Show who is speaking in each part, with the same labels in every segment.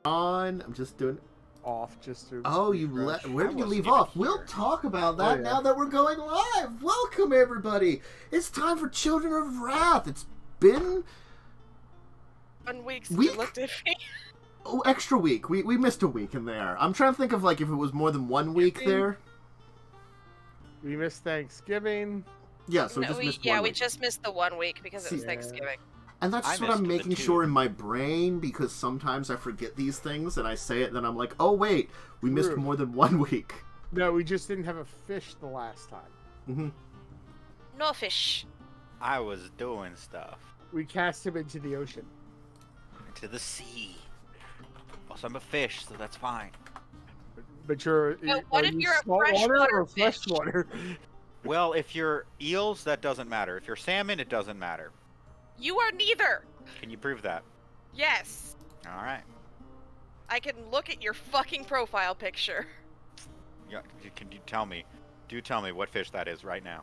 Speaker 1: I'm just doing...
Speaker 2: Off just to...
Speaker 1: Oh, you left... Where did you leave off? We'll talk about that now that we're going live. Welcome, everybody. It's time for Children of Wrath. It's been...
Speaker 3: 1 week since you looked at me.
Speaker 1: Oh, extra week. We missed a week in there. I'm trying to think of, like, if it was more than 1 week there.
Speaker 2: We missed Thanksgiving.
Speaker 1: Yeah, so we just missed 1 week.
Speaker 3: We just missed the 1 week because it was Thanksgiving.
Speaker 1: And that's just what I'm making sure in my brain, because sometimes I forget these things, and I say it, and then I'm like, oh, wait, we missed more than 1 week.
Speaker 2: No, we just didn't have a fish the last time.
Speaker 1: Mm-hmm.
Speaker 3: No fish.
Speaker 4: I was doing stuff.
Speaker 2: We cast him into the ocean.
Speaker 4: Into the sea. Also, I'm a fish, so that's fine.
Speaker 2: But you're...
Speaker 3: No, what if you're a
Speaker 2: freshwater or
Speaker 3: fish?
Speaker 2: freshwater?
Speaker 4: Well, if you're eels, that doesn't matter. If you're salmon, it doesn't matter.
Speaker 3: You are neither.
Speaker 4: Can you prove that?
Speaker 3: Yes.
Speaker 4: All right.
Speaker 3: I can look at your fucking profile picture.
Speaker 4: Yeah, can you tell me? Do tell me what fish that is right now.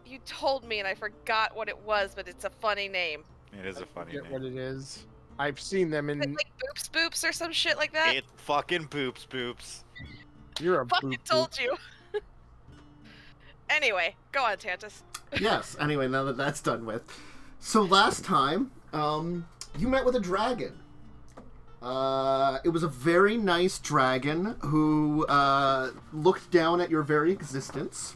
Speaker 3: You told me and I forgot what it was, but it's a funny name.
Speaker 4: It is a funny name.
Speaker 2: What it is. I've seen them in...
Speaker 3: Like Boops Boops or some shit like that?
Speaker 4: It fucking boops boops.
Speaker 2: You're a
Speaker 3: fucking told you. Anyway, go on, Tantus.
Speaker 1: Yes, anyway, now that that's done with. So last time, you met with a dragon. It was a very nice dragon who looked down at your very existence,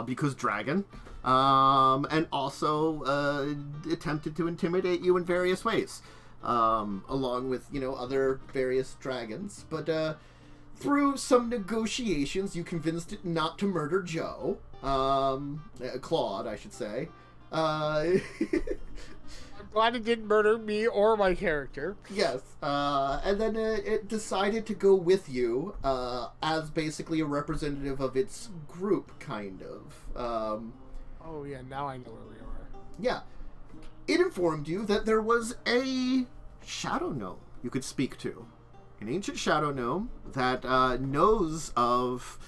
Speaker 1: because dragon, and also attempted to intimidate you in various ways, along with, other various dragons. But through some negotiations, you convinced it not to murder Joe. Claud, I should say.
Speaker 2: I'm glad it didn't murder me or my character.
Speaker 1: Yes, and then it decided to go with you as basically a representative of its group, kind of.
Speaker 2: Oh yeah, now I know where we are.
Speaker 1: Yeah. It informed you that there was a shadow gnome you could speak to. An ancient shadow gnome that knows of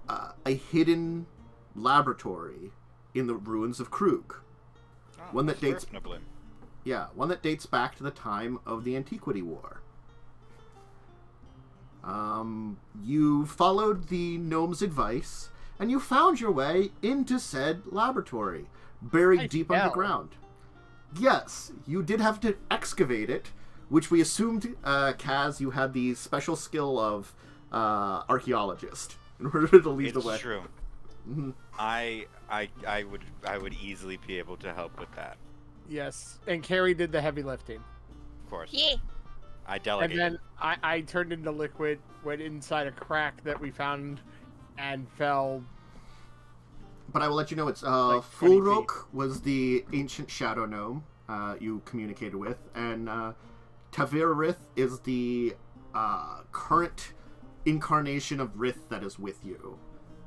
Speaker 1: a hidden laboratory in the ruins of Krug.
Speaker 4: Oh,
Speaker 1: one that dates...
Speaker 4: Reasonably.
Speaker 1: Yeah, one that dates back to the time of the Antiquity War. You followed the gnome's advice, and you found your way into said laboratory, buried deep underground. Yes, you did have to excavate it, which we assumed, Kaz, you had the special skill of archaeologist in order to lead the way.
Speaker 4: It's true.
Speaker 1: Mm-hmm.
Speaker 4: I would easily be able to help with that.
Speaker 2: Yes, and Carrie did the heavy lifting.
Speaker 4: Of course.
Speaker 3: Yeah.
Speaker 4: I delegated.
Speaker 2: And then I turned into liquid, went inside a crack that we found, and fell.
Speaker 1: But I will let you know it's
Speaker 2: like
Speaker 1: Fulrok was the ancient shadow gnome you communicated with, and Tavirith is the current incarnation of Rith that is with you.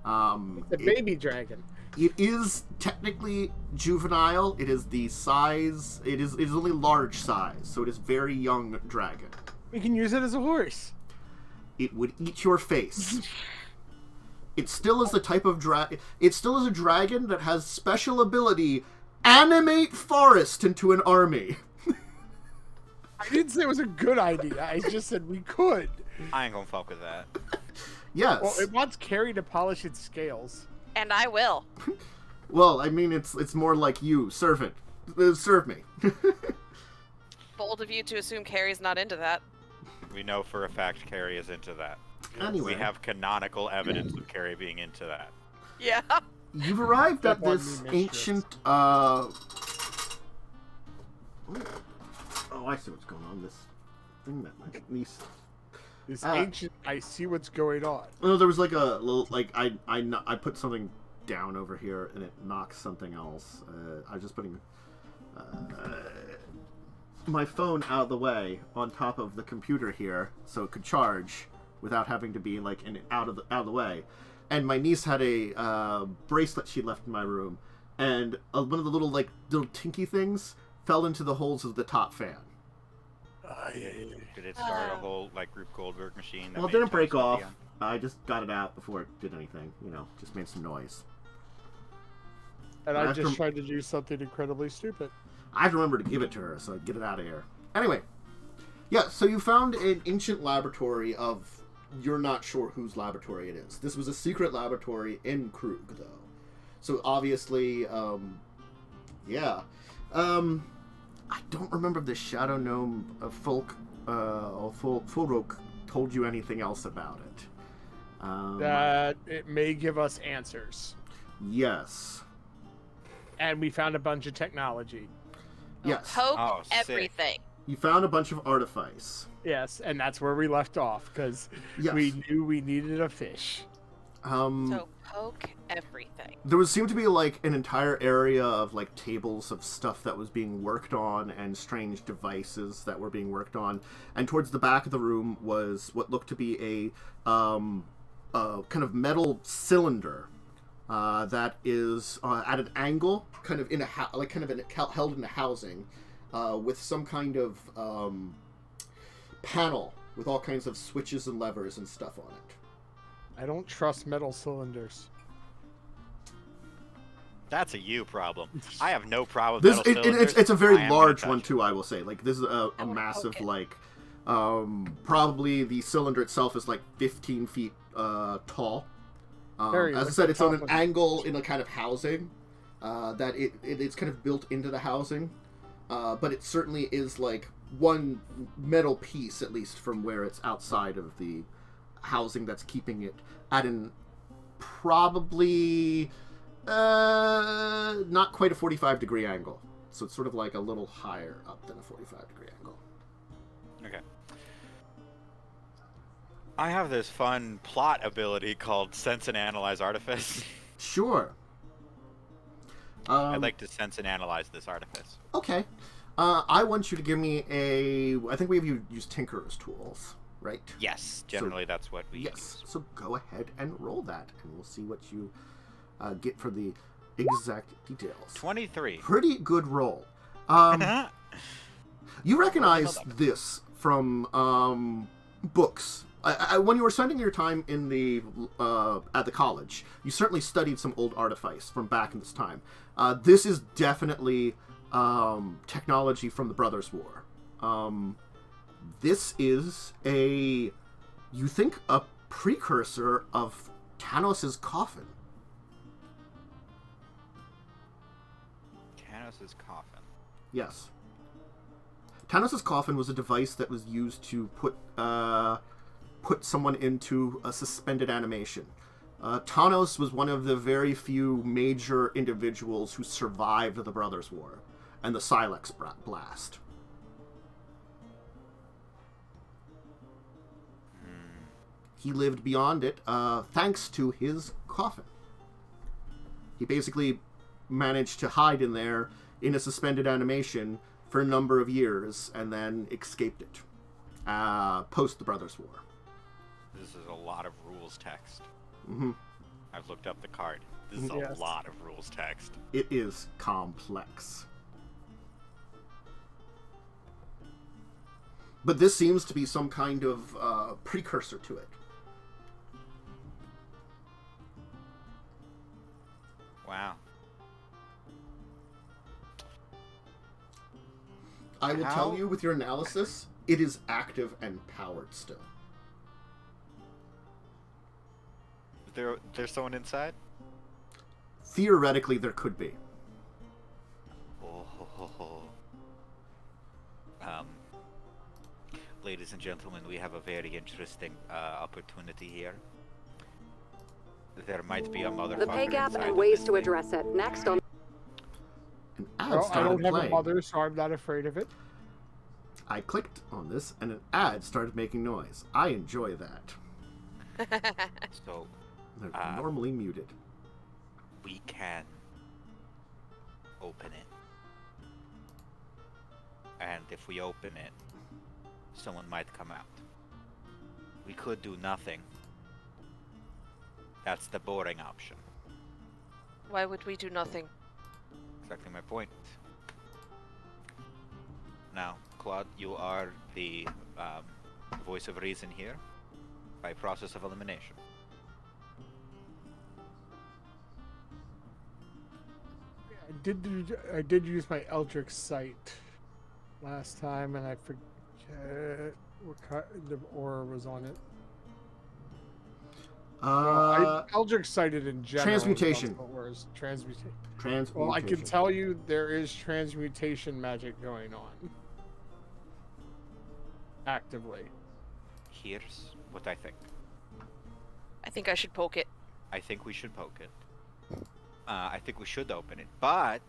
Speaker 2: The baby dragon.
Speaker 1: It is technically juvenile. It is the size. It is only large size, so it is very young dragon.
Speaker 2: We can use it as a horse.
Speaker 1: It would eat your face. It still is the type of It still is a dragon that has special ability: animate forest into an army.
Speaker 2: I didn't say it was a good idea. I just said we could.
Speaker 4: I ain't gonna fuck with that.
Speaker 1: Yes.
Speaker 2: Well, it wants Carrie to polish its scales.
Speaker 3: And I will.
Speaker 1: Well, I mean, it's more like you, servant. Serve me.
Speaker 3: Bold of you to assume Carrie's not into that.
Speaker 4: We know for a fact Carrie is into that.
Speaker 1: Anyway.
Speaker 4: We have canonical evidence of Carrie being into that.
Speaker 3: Yeah.
Speaker 1: You've arrived at this ancient, Oh, I see what's going on. This thing that my niece...
Speaker 2: This ancient... I see what's going on.
Speaker 1: No, there was like a little... Like, I put something down over here, and it knocks something else. I was just putting... my phone out of the way on top of the computer here, so it could charge without having to be like out of the way. And my niece had a bracelet she left in my room, and one of the little tinky things fell into the holes of the top fan.
Speaker 4: Did it start a whole Rube Goldberg machine?
Speaker 1: Well, it didn't break off. I just got it out before it did anything. Just made some noise.
Speaker 2: And I just tried to do something incredibly stupid.
Speaker 1: I have to remember to give it to her, so I get it out of here. Anyway, Yeah, so you found an ancient laboratory of... You're not sure whose laboratory it is. This was a secret laboratory in Krug, though. So obviously, yeah. I don't remember if the Shadow Gnome Fulrok told you anything else about it.
Speaker 2: That it may give us answers.
Speaker 1: Yes.
Speaker 2: And we found a bunch of technology.
Speaker 1: Yes.
Speaker 3: Poke
Speaker 4: sick.
Speaker 3: everything.
Speaker 1: You found a bunch of artifice.
Speaker 2: Yes, and that's where we left off, because
Speaker 1: Yes.
Speaker 2: we knew we needed a fish.
Speaker 3: So poke everything.
Speaker 1: There seemed to be like an entire area of like tables of stuff that was being worked on and strange devices that were being worked on. And towards the back of the room was what looked to be a kind of metal cylinder that is at an angle, kind of in a held in a housing with some kind of panel with all kinds of switches and levers and stuff on it.
Speaker 2: I don't trust metal cylinders.
Speaker 4: That's a you problem. I have no problem
Speaker 1: This
Speaker 4: with metal cylinders.
Speaker 1: it's a very
Speaker 4: I am
Speaker 1: large
Speaker 4: gonna
Speaker 1: one
Speaker 4: touch
Speaker 1: too. I will say, like this is a
Speaker 3: wanna
Speaker 1: massive
Speaker 3: poke it.
Speaker 1: like probably the cylinder itself is like 15 feet tall.
Speaker 2: Very
Speaker 1: As I
Speaker 2: like
Speaker 1: said,
Speaker 2: the
Speaker 1: it's on
Speaker 2: top
Speaker 1: an
Speaker 2: of-
Speaker 1: angle in a kind of housing that it's kind of built into the housing, but it certainly is like one metal piece at least from where it's outside of the housing that's keeping it at an probably not quite a 45-degree angle. So it's sort of like a little higher up than a 45-degree angle.
Speaker 4: Okay. I have this fun plot ability called Sense and Analyze Artifice.
Speaker 1: Sure.
Speaker 4: I'd like to sense and analyze this artifice.
Speaker 1: Okay. I want you to give me a... I think we have you use Tinkerer's tools, right?
Speaker 4: Yes, generally that's what we
Speaker 1: Yes.
Speaker 4: use.
Speaker 1: So go ahead and roll that, and we'll see what you get for the exact details.
Speaker 4: 23.
Speaker 1: Pretty good roll. You recognize this from books. When you were spending your time in the at the college, you certainly studied some old artifice from back in this time. This is definitely technology from the Brothers' War. This is you think, a precursor of Tanos' coffin.
Speaker 4: Tanos' coffin.
Speaker 1: Yes. Tanos' coffin was a device that was used to put someone into a suspended animation. Tanos was one of the very few major individuals who survived the Brothers' War and the Silex blast. He lived beyond it thanks to his coffin. He basically managed to hide in there in a suspended animation for a number of years and then escaped it post the Brothers' War.
Speaker 4: This is a lot of rules text.
Speaker 1: Mm-hmm.
Speaker 4: I've looked up the card. This is
Speaker 2: Yes.
Speaker 4: a lot of rules text.
Speaker 1: It is complex. But this seems to be some kind of precursor to it.
Speaker 4: Wow.
Speaker 1: I will
Speaker 4: How-
Speaker 1: tell you with your analysis, it is active and powered still.
Speaker 4: There's someone inside?
Speaker 1: Theoretically, there could be.
Speaker 4: Oh. Ladies and gentlemen, we have a very interesting opportunity here. There might be a motherfucker
Speaker 5: The pay gap
Speaker 4: inside
Speaker 5: and
Speaker 4: of
Speaker 5: ways
Speaker 4: this
Speaker 5: to
Speaker 4: thing.
Speaker 5: address it. Next on.
Speaker 1: An ad
Speaker 2: Well, I
Speaker 1: started
Speaker 2: don't have a
Speaker 1: playing.
Speaker 2: mother, so I'm not afraid of it.
Speaker 1: I clicked on this, and an ad started making noise. I enjoy that.
Speaker 4: So,
Speaker 1: They're normally muted.
Speaker 4: we can open it. And if we open it, someone might come out. We could do nothing. That's the boring option.
Speaker 3: Why would we do nothing?
Speaker 4: Exactly my point. Now, Claude, you are the voice of reason here by process of elimination.
Speaker 2: I did use my Eldritch Sight last time, and I What kind of aura was on it? Eldritch sighted in general.
Speaker 1: Transmutation.
Speaker 2: Transmutation.
Speaker 1: Transmutation.
Speaker 2: Well, I can tell you there is transmutation magic going on. Actively.
Speaker 4: Here's what I think.
Speaker 3: I think I should poke it.
Speaker 4: I think we should poke it. I think we should open it, but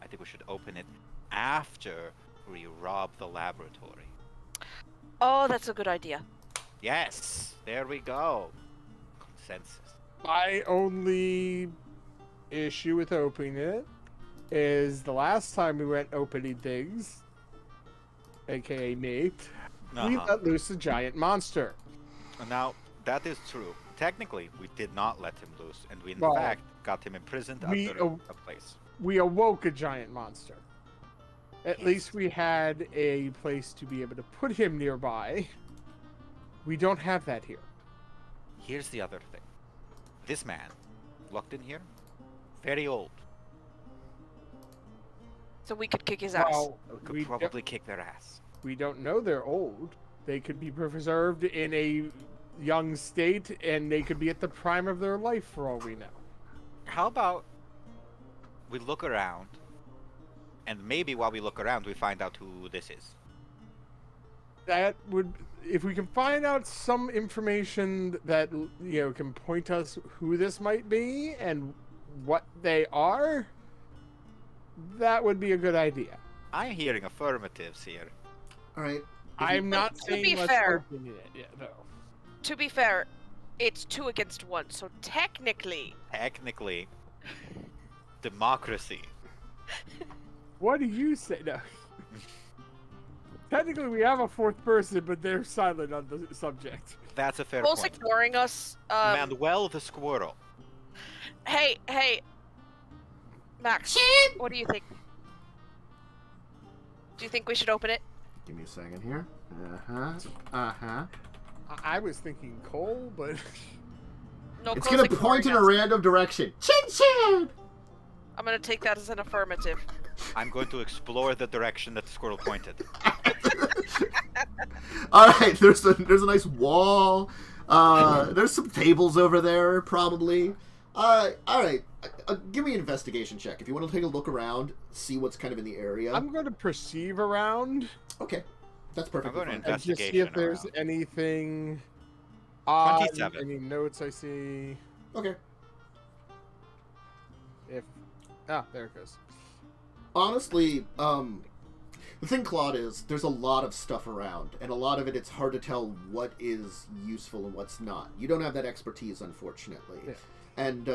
Speaker 4: I think we should open it after we rob the laboratory.
Speaker 3: Oh, that's a good idea.
Speaker 4: Yes, there we go. Consensus.
Speaker 2: My only issue with opening it is the last time we went opening things, aka me, we let loose a giant monster.
Speaker 4: Now, that is true. Technically, we did not let him loose, and we in
Speaker 2: Well,
Speaker 4: fact got him imprisoned under a place.
Speaker 2: We awoke a giant monster. At
Speaker 4: Yes.
Speaker 2: least we had a place to be able to put him nearby. We don't have that here.
Speaker 4: Here's the other thing. This man, locked in here, very old.
Speaker 3: So we could kick his ass.
Speaker 2: Well,
Speaker 4: Could
Speaker 2: we
Speaker 4: probably kick their ass.
Speaker 2: we don't know they're old. They could be preserved in a young state, and they could be at the prime of their life for all we know.
Speaker 4: How about we look around, and maybe while we look around, we find out who this is.
Speaker 2: That would, if we can find out some information that can point us who this might be and what they are, that would be a good idea.
Speaker 4: I'm hearing affirmatives here.
Speaker 1: All right.
Speaker 2: I'm not
Speaker 3: To
Speaker 2: saying
Speaker 3: be
Speaker 2: let's
Speaker 3: fair-
Speaker 2: open it yet, though.
Speaker 3: To be fair, it's 2 against 1, so technically...
Speaker 4: Technically, democracy.
Speaker 2: What do you say? No. Technically, we have a fourth person, but they're silent on the subject.
Speaker 4: That's a fair
Speaker 3: Both
Speaker 4: point.
Speaker 3: ignoring us.
Speaker 4: Manuel the squirrel.
Speaker 3: Hey, Max, what do you think? Do you think we should open it?
Speaker 1: Give me a second here.
Speaker 2: I was thinking Cole, but
Speaker 3: No,
Speaker 1: It's
Speaker 3: Cole's
Speaker 1: gonna point in a
Speaker 3: ignoring us.
Speaker 1: random direction. Chin chin.
Speaker 3: I'm gonna take that as an affirmative.
Speaker 4: I'm going to explore the direction that the squirrel pointed.
Speaker 1: All right. There's a nice wall. There's some tables over there, probably. All right. Give me an investigation check if you want to take a look around, see what's kind of in the area.
Speaker 2: I'm going to perceive around
Speaker 1: Okay, that's
Speaker 4: I'm
Speaker 1: perfectly
Speaker 4: going to
Speaker 1: fine.
Speaker 2: and just see
Speaker 4: Investigation
Speaker 2: if there's
Speaker 4: around.
Speaker 2: anything odd,
Speaker 4: 27.
Speaker 2: any notes I see.
Speaker 1: Okay.
Speaker 2: There it goes.
Speaker 1: Honestly, the thing, Claude, is there's a lot of stuff around, and a lot of it's hard to tell what is useful and what's not. You don't have that expertise, unfortunately.
Speaker 2: Yeah.
Speaker 1: And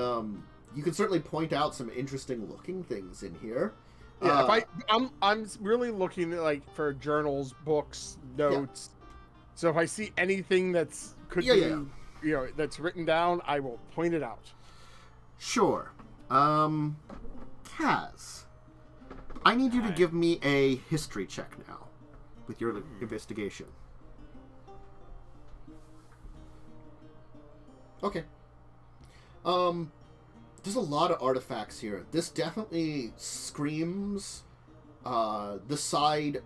Speaker 1: you can certainly point out some interesting looking things in here.
Speaker 2: Yeah, I'm really looking for journals, books, notes. So if I see anything that's that's written down, I will point it out.
Speaker 1: Sure. Kaz, I need you to give me a history check now with your investigation. Okay. There's a lot of artifacts here. This definitely screams the side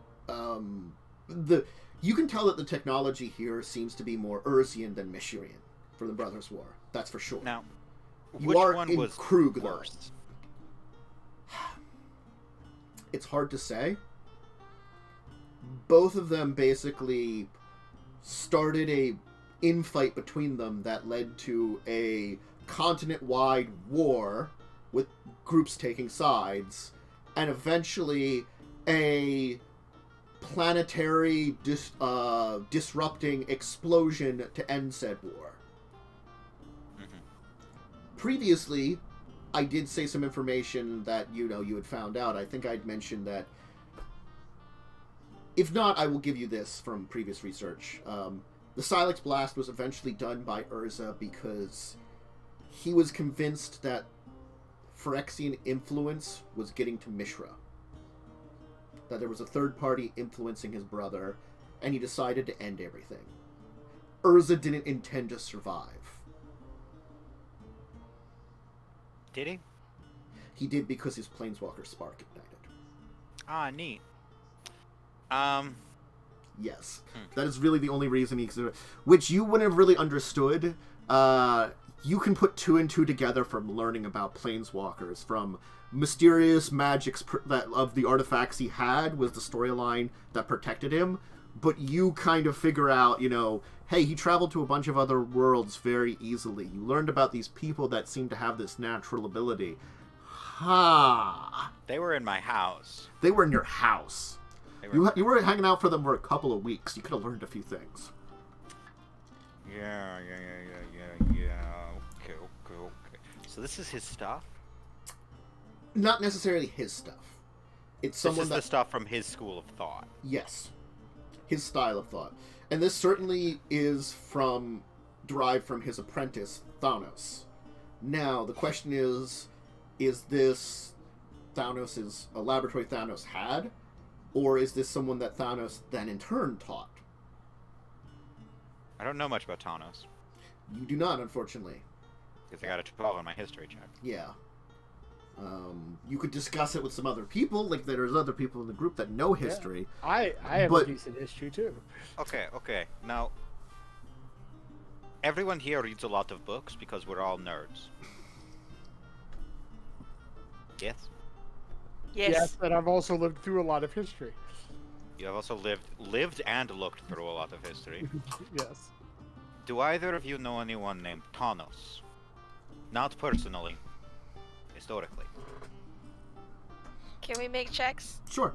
Speaker 1: you can tell that the technology here seems to be more Urzian than Mishrian for the Brothers' War. That's for sure.
Speaker 4: Now,
Speaker 1: You
Speaker 4: which
Speaker 1: are
Speaker 4: one
Speaker 1: in
Speaker 4: was
Speaker 1: Krug, though.
Speaker 4: worse?
Speaker 1: It's hard to say. Both of them basically started a infight between them that led to a continent-wide war with groups taking sides, and eventually a planetary disrupting explosion to end said war. Previously, I did say some information that you had found out. I think I'd mentioned that. If not, I will give you this from previous research. The Silex Blast was eventually done by Urza because he was convinced that Phyrexian influence was getting to Mishra. That there was a third party influencing his brother, and he decided to end everything. Urza didn't intend to survive.
Speaker 4: Did he?
Speaker 1: He did because his Planeswalker spark ignited.
Speaker 4: Ah, neat.
Speaker 1: Yes. That is really the only reason he existed. Which you wouldn't have really understood. You can put two and two together from learning about planeswalkers, from mysterious magics that of the artifacts he had was the storyline that protected him. But you kind of figure out, hey, he traveled to a bunch of other worlds very easily. You learned about these people that seem to have this natural ability. Ha!
Speaker 4: They were in my house.
Speaker 1: They were in your house. You were hanging out for them for a couple of weeks. You could have learned a few things.
Speaker 4: Yeah. Okay. So this is his stuff?
Speaker 1: Not necessarily his stuff. It's someone
Speaker 4: the stuff from his school of thought.
Speaker 1: Yes. His style of thought. And this certainly is derived from his apprentice, Thanos. Now, the question is this a laboratory Thanos had? Or is this someone that Thanos then in turn taught?
Speaker 4: I don't know much about Thanos.
Speaker 1: You do not, unfortunately.
Speaker 4: Because I got a 12 on my history check.
Speaker 1: Yeah. You could discuss it with some other people, like there's other people in the group that know history.
Speaker 2: Yeah. I have a decent history too.
Speaker 4: Okay. Now, everyone here reads a lot of books because we're all nerds. Yes?
Speaker 3: Yes.
Speaker 2: But I've also lived through a lot of history.
Speaker 4: You have also lived and looked through a lot of history.
Speaker 2: Yes.
Speaker 4: Do either of you know anyone named Thanos? Not personally. Historically.
Speaker 3: Can we make checks?
Speaker 1: Sure.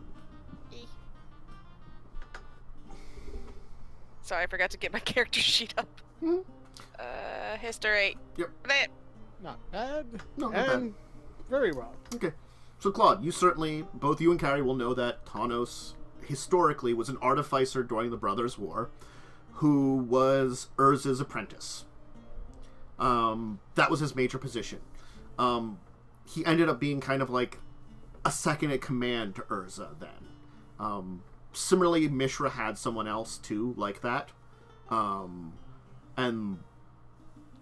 Speaker 3: Sorry, I forgot to get my character sheet up.
Speaker 1: Mm-hmm.
Speaker 3: History.
Speaker 1: Yep.
Speaker 2: Not bad.
Speaker 1: No, not bad.
Speaker 2: Very well.
Speaker 1: Okay. So, Claude, both you and Carrie will know that Thanos, historically, was an artificer during the Brothers' War, who was Urza's apprentice. That was his major position. He ended up being kind of like a second in command to Urza then. Similarly, Mishra had someone else, too, like that. And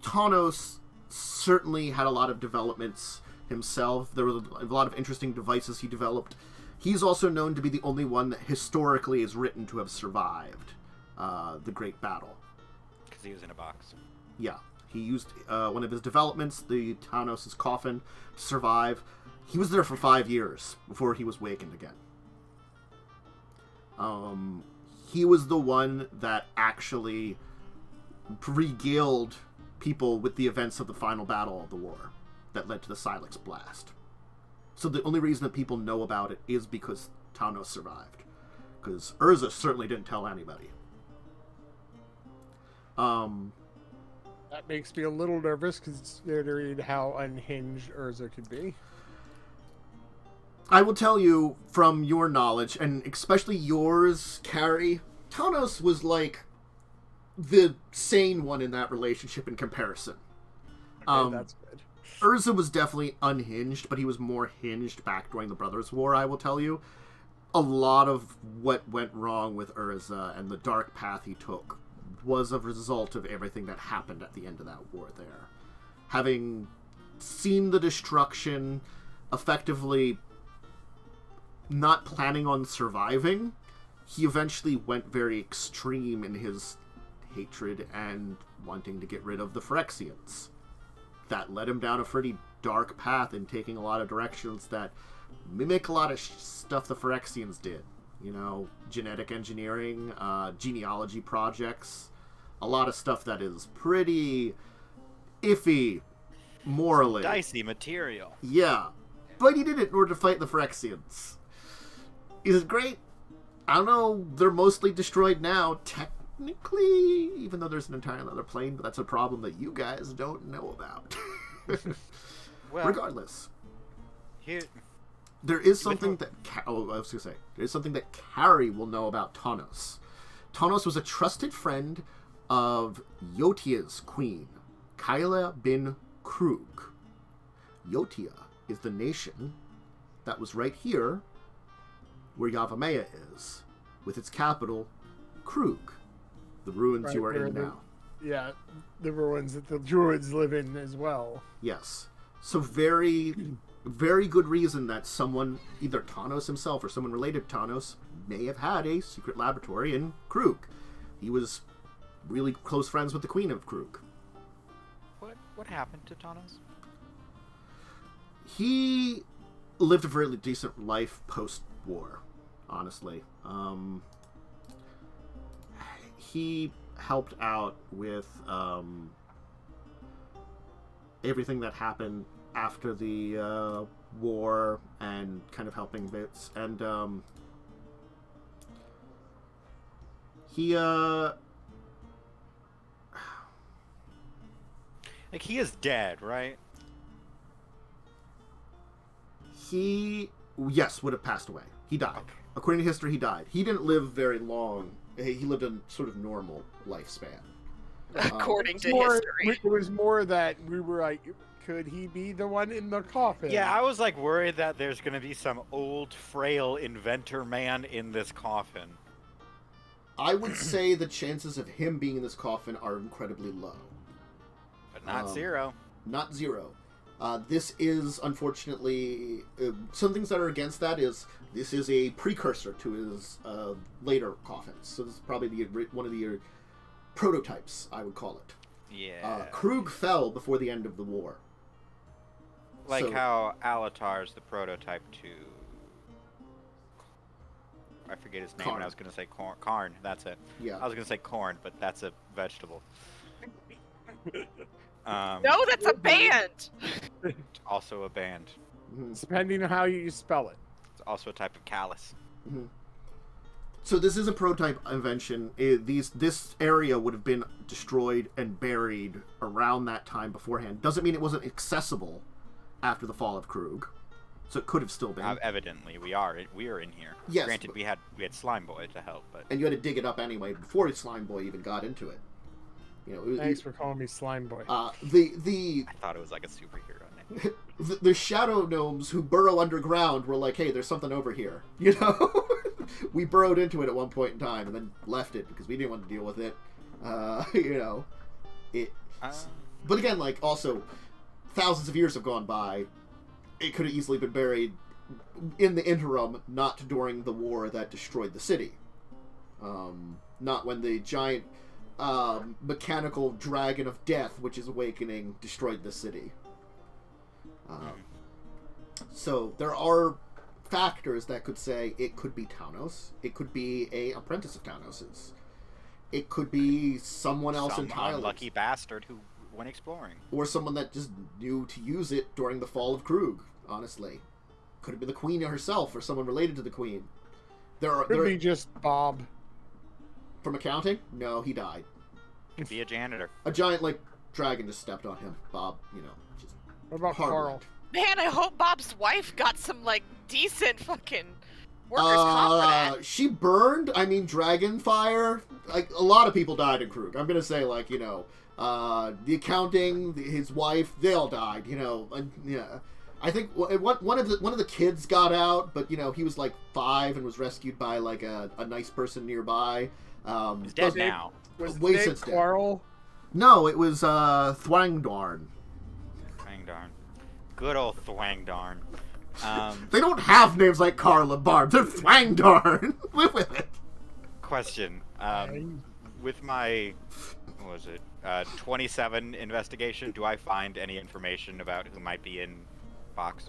Speaker 1: Thanos certainly had a lot of developments himself. There were a lot of interesting devices he developed. He's also known to be the only one that historically is written to have survived the Great Battle.
Speaker 4: Because he was in a box.
Speaker 1: Yeah. He used one of his developments, the Thanos' coffin, to survive. He was there for 5 years before he was wakened again. He was the one that actually regaled people with the events of the final battle of the war that led to the Silex Blast. So the only reason that people know about it is because Thanos survived. Because Urza certainly didn't tell anybody.
Speaker 2: That makes me a little nervous, considering how unhinged Urza could be.
Speaker 1: I will tell you from your knowledge, and especially yours, Carrie, Thanos was like the sane one in that relationship in comparison.
Speaker 2: Okay, that's good.
Speaker 1: Urza was definitely unhinged, but he was more hinged back during the Brothers' War, I will tell you. A lot of what went wrong with Urza and the dark path he took was a result of everything that happened at the end of that war there. Having seen the destruction, effectively not planning on surviving, he eventually went very extreme in his hatred and wanting to get rid of the Phyrexians. That led him down a pretty dark path in taking a lot of directions that mimic a lot of stuff the Phyrexians did. Genetic engineering, genealogy projects, a lot of stuff that is pretty iffy morally.
Speaker 4: Dicey material.
Speaker 1: Yeah. But he did it in order to fight the Phyrexians. Is it great? I don't know. They're mostly destroyed now, technically, even though there's an entire other plane, but that's a problem that you guys don't know about.
Speaker 4: Well,
Speaker 1: regardless.
Speaker 4: There
Speaker 1: is something that... There's something that Carrie will know about Thanos. Thanos was a trusted friend of Yotia's queen, Kyla bin Krug. Yotia is the nation that was right here where Yavimaya is, with its capital, Krug, the ruins you are in now.
Speaker 2: Yeah, the ruins that the Druids live in as well.
Speaker 1: Yes. So very, very good reason that someone, either Thanos himself or someone related to Thanos, may have had a secret laboratory in Krug. He was really close friends with the Queen of Krug.
Speaker 4: What happened to Tanos?
Speaker 1: He lived a very decent life post-war, honestly. He helped out with everything that happened after the war and kind of helping bits. And he
Speaker 4: Like, he is dead, right?
Speaker 1: He, yes, would have passed away. He died.
Speaker 4: Okay.
Speaker 1: According to history, he died. He didn't live very long. He lived a sort of normal lifespan.
Speaker 3: According to
Speaker 2: More,
Speaker 3: history.
Speaker 2: it was more that we were like, could he be the one in the coffin?
Speaker 4: Yeah, I was like worried that there's gonna be some old, frail inventor man in this coffin.
Speaker 1: I would say the chances of him being in this coffin are incredibly low.
Speaker 4: But not zero.
Speaker 1: Not zero. This is, unfortunately, some things that are against that is this is a precursor to his later coffins. So this is probably one of the prototypes, I would call it.
Speaker 4: Yeah.
Speaker 1: Krug fell before the end of the war.
Speaker 4: Like
Speaker 1: so-
Speaker 4: how Alatar's the prototype to... I forget his name,
Speaker 1: Karn.
Speaker 4: and I was going to say corn. Karn, that's it.
Speaker 1: Yeah.
Speaker 4: I was going to say corn, but that's a vegetable.
Speaker 3: No, that's a band.
Speaker 4: Also a band.
Speaker 1: Mhm.
Speaker 2: Depending on how you spell it.
Speaker 4: It's also a type of callus.
Speaker 1: Mhm. So this is a prototype invention. This area would have been destroyed and buried around that time beforehand. Doesn't mean it wasn't accessible after the fall of Krug. So it could have still been.
Speaker 4: Evidently, we are in here.
Speaker 1: Yes,
Speaker 4: Granted,
Speaker 1: but-
Speaker 4: we had Slime Boy to help, but
Speaker 1: And you had to dig it up anyway before Slime Boy even got into it. You know,
Speaker 2: Thanks for calling me Slime Boy.
Speaker 1: the
Speaker 4: I thought it was like a superhero name.
Speaker 1: the shadow gnomes who burrow underground were like, hey, there's something over here. You know? We burrowed into it at one point in time and then left it because we didn't want to deal with it. You know. But again, like, also, thousands of years have gone by. It could have easily been buried in the interim, not during the war that destroyed the city. Not when the giant mechanical dragon of death, which is awakening, destroyed the city. So there are factors that could say it could be Tanos. It could be a apprentice of Tanos's. It could be someone else
Speaker 4: Some
Speaker 1: entirely.
Speaker 4: unlucky bastard who went exploring.
Speaker 1: Or someone that just knew to use it during the fall of Krug, honestly. Could have been the Queen herself or someone related to the Queen.
Speaker 2: Could be just Bob.
Speaker 1: From accounting? No, he died.
Speaker 4: Could be a janitor.
Speaker 1: A giant, like, dragon just stepped on him. Bob, you know, just
Speaker 2: What about
Speaker 1: hard
Speaker 2: Carl?
Speaker 1: luck.
Speaker 3: Man, I hope Bob's wife got some, like, decent fucking workers' comp for that.
Speaker 1: She burned, I mean, dragon fire. Like, a lot of people died in Krug. I'm gonna say, like, you know, the accounting, his wife, they all died, you know, and, yeah. I think one of the kids got out, but, you know, he was, like, 5 and was rescued by, like, a nice person nearby.
Speaker 4: He's dead
Speaker 1: but-
Speaker 4: now.
Speaker 2: Was
Speaker 1: Way
Speaker 2: Dave
Speaker 1: since dead.
Speaker 2: Carl?
Speaker 1: No, it was, Thwangdarn.
Speaker 4: Thwangdarn. Good old Thwangdarn.
Speaker 1: They don't have names like Carla Barb. They're Thwangdarn. Live with it.
Speaker 4: Question. With my, what was it, 27 investigation, do I find any information about who might be in box?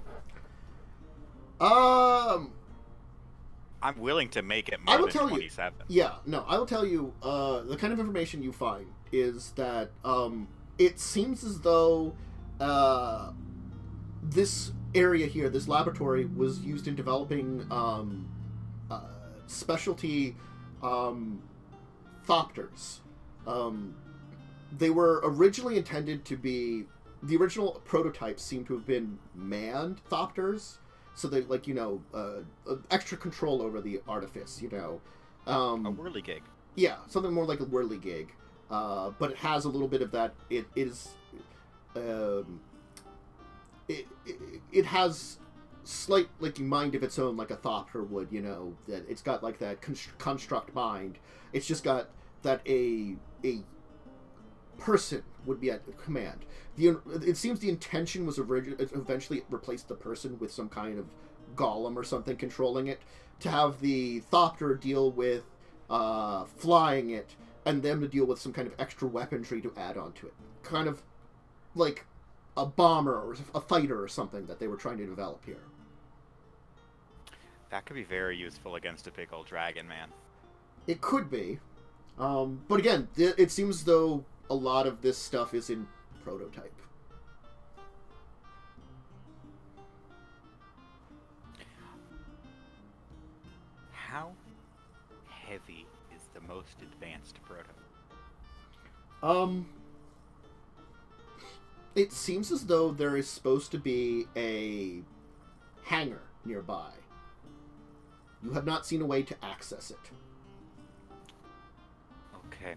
Speaker 1: I'm
Speaker 4: willing to make it
Speaker 1: I
Speaker 4: more
Speaker 1: will
Speaker 4: than
Speaker 1: tell you.
Speaker 4: 27.
Speaker 1: Yeah, no, I will tell you, the kind of information you find is that, it seems as though, this area here, this laboratory, was used in developing, specialty, thopters. They were originally intended to be, the original prototypes seem to have been manned thopters, so they, like, you know, extra control over the artifice, you know.
Speaker 4: A whirligig.
Speaker 1: Yeah, something more like a whirligig. But it has a little bit of that. It has slight, like, mind of its own, like a thopter would, you know. That it's got, like, that construct mind. It's just got that a person would be at command. It seems the intention was eventually replace the person with some kind of golem or something controlling it, to have the Thopter deal with flying it, and them to deal with some kind of extra weaponry to add onto it. Kind of like a bomber or a fighter or something that they were trying to develop here.
Speaker 4: That could be very useful against a big old dragon, man.
Speaker 1: It could be. But again, it seems though a lot of this stuff is in prototype.
Speaker 4: How heavy is the most advanced prototype?
Speaker 1: It seems as though there is supposed to be a hangar nearby. You have not seen a way to access it.
Speaker 4: Okay.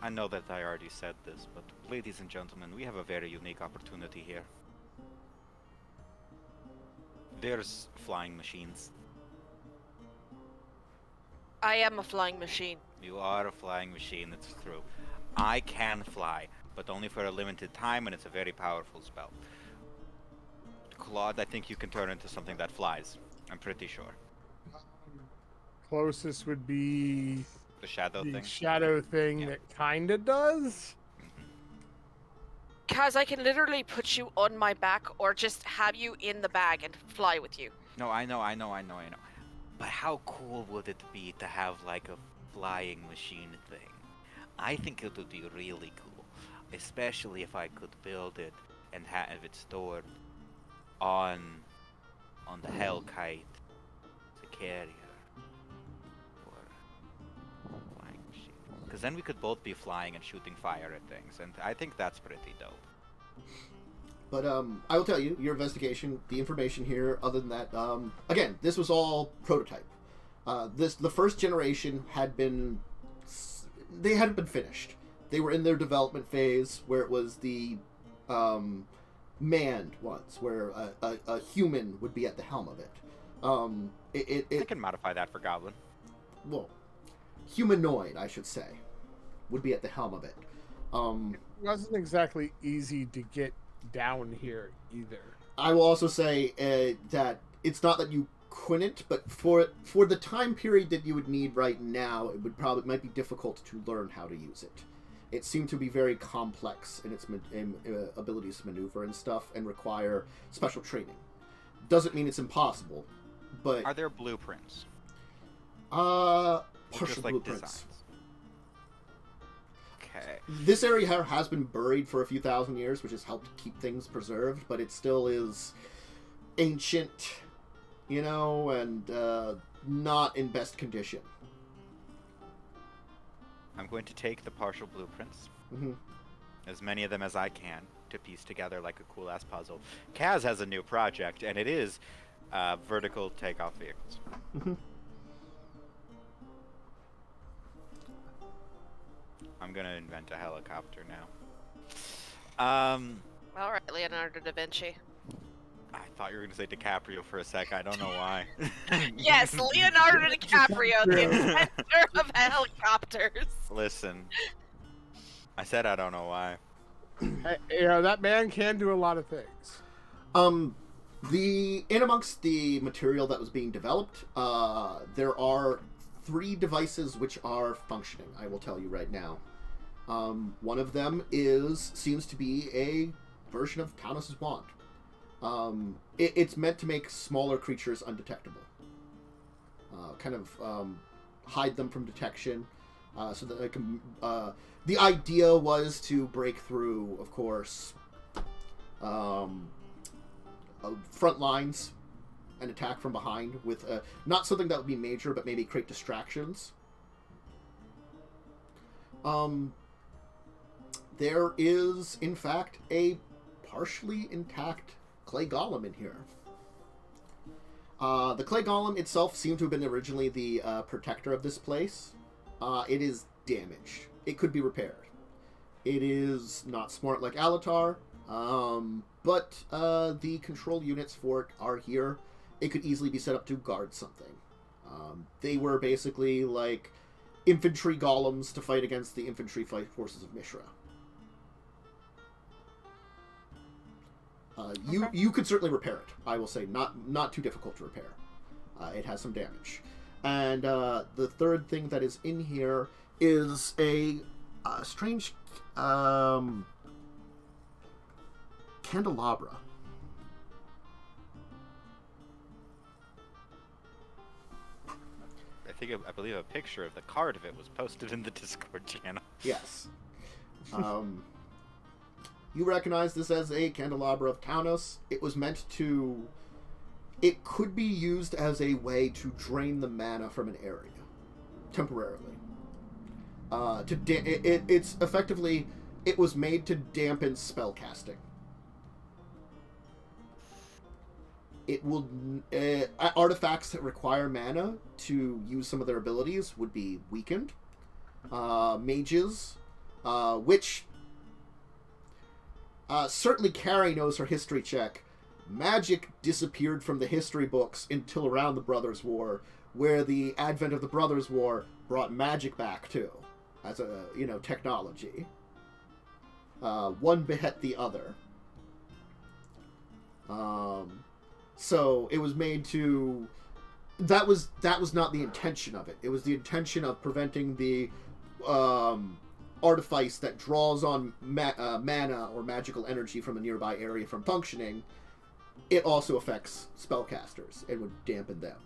Speaker 4: I know that I already said this, but ladies and gentlemen, we have a very unique opportunity here. There's flying machines.
Speaker 3: I am a flying machine.
Speaker 4: You are a flying machine, it's true. I can fly, but only for a limited time, and it's a very powerful spell. Claude, I think you can turn into something that flies. I'm pretty sure.
Speaker 2: Closest would be
Speaker 4: The shadow
Speaker 2: the
Speaker 4: thing?
Speaker 2: shadow thing
Speaker 4: Yeah.
Speaker 2: that kinda does.
Speaker 3: Kaz, I can literally put you on my back or just have you in the bag and fly with you.
Speaker 4: No, I know. But how cool would it be to have like a flying machine thing? I think it would be really cool, especially if I could build it and have it stored on the Hellkite, the carrier, or flying machine. Because then we could both be flying and shooting fire at things, and I think that's pretty dope.
Speaker 1: But I will tell you, your investigation, the information here, other than that, again, this was all prototype. The first generation they hadn't been finished. They were in their development phase, where it was the manned ones, where a human would be at the helm of it.
Speaker 4: I can modify that for Goblin.
Speaker 1: Well, humanoid, I should say, would be at the helm of it.
Speaker 2: It wasn't exactly easy to get down here either.
Speaker 1: I will also say that it's not that you couldn't, but for the time period that you would need right now, it might be difficult to learn how to use it. It seemed to be very complex in its abilities to maneuver and stuff, and require special training. Doesn't mean it's impossible, but
Speaker 4: Are there blueprints?
Speaker 1: partial
Speaker 4: Just like
Speaker 1: blueprints.
Speaker 4: designs. Okay.
Speaker 1: This area has been buried for a few thousand years, which has helped keep things preserved, but it still is ancient, and not in best condition.
Speaker 4: I'm going to take the partial blueprints,
Speaker 1: Mm-hmm.
Speaker 4: as many of them as I can, to piece together like a cool-ass puzzle. Kaz has a new project, and it is vertical takeoff vehicles.
Speaker 1: Mm-hmm.
Speaker 4: I'm gonna invent a helicopter now.
Speaker 3: All right, Leonardo da Vinci.
Speaker 4: I thought you were gonna say DiCaprio for a sec. I don't know why.
Speaker 3: Yes, Leonardo DiCaprio, the inventor of helicopters.
Speaker 4: Listen, I said I don't know why.
Speaker 2: Hey, that man can do a lot of things.
Speaker 1: In amongst the material that was being developed, there are 3 devices which are functioning. I will tell you right now. One of them seems to be a version of Tanos' wand. It's meant to make smaller creatures undetectable. Hide them from detection, so that they can. The idea was to break through, of course, front lines and attack from behind with not something that would be major, but maybe create distractions. There is, in fact, a partially intact clay golem in here. The clay golem itself seemed to have been originally the protector of this place. It is damaged. It could be repaired. It is not smart like Alatar, but the control units for it are here. It could easily be set up to guard something. They were basically like infantry golems to fight against the infantry forces of Mishra. You could certainly repair it. I will say, not too difficult to repair. It has some damage. And the third thing that is in here is a strange candelabra.
Speaker 4: I believe a picture of the card of it was posted in the Discord channel.
Speaker 1: Yes. You recognize this as a candelabra of Taunus. It was meant to... It could be used as a way to drain the mana from an area. Temporarily. It's effectively... It was made to dampen spellcasting. It will... artifacts that require mana to use some of their abilities would be weakened. Mages, which... certainly Carrie knows her history check. Magic disappeared from the history books until around the Brothers' War, where the advent of the Brothers' War brought magic back too, as a, technology. One behet the other. So it was made to... That was not the intention of it. It was the intention of preventing the artifice that draws on mana or magical energy from a nearby area from functioning. It also affects spellcasters and would dampen them.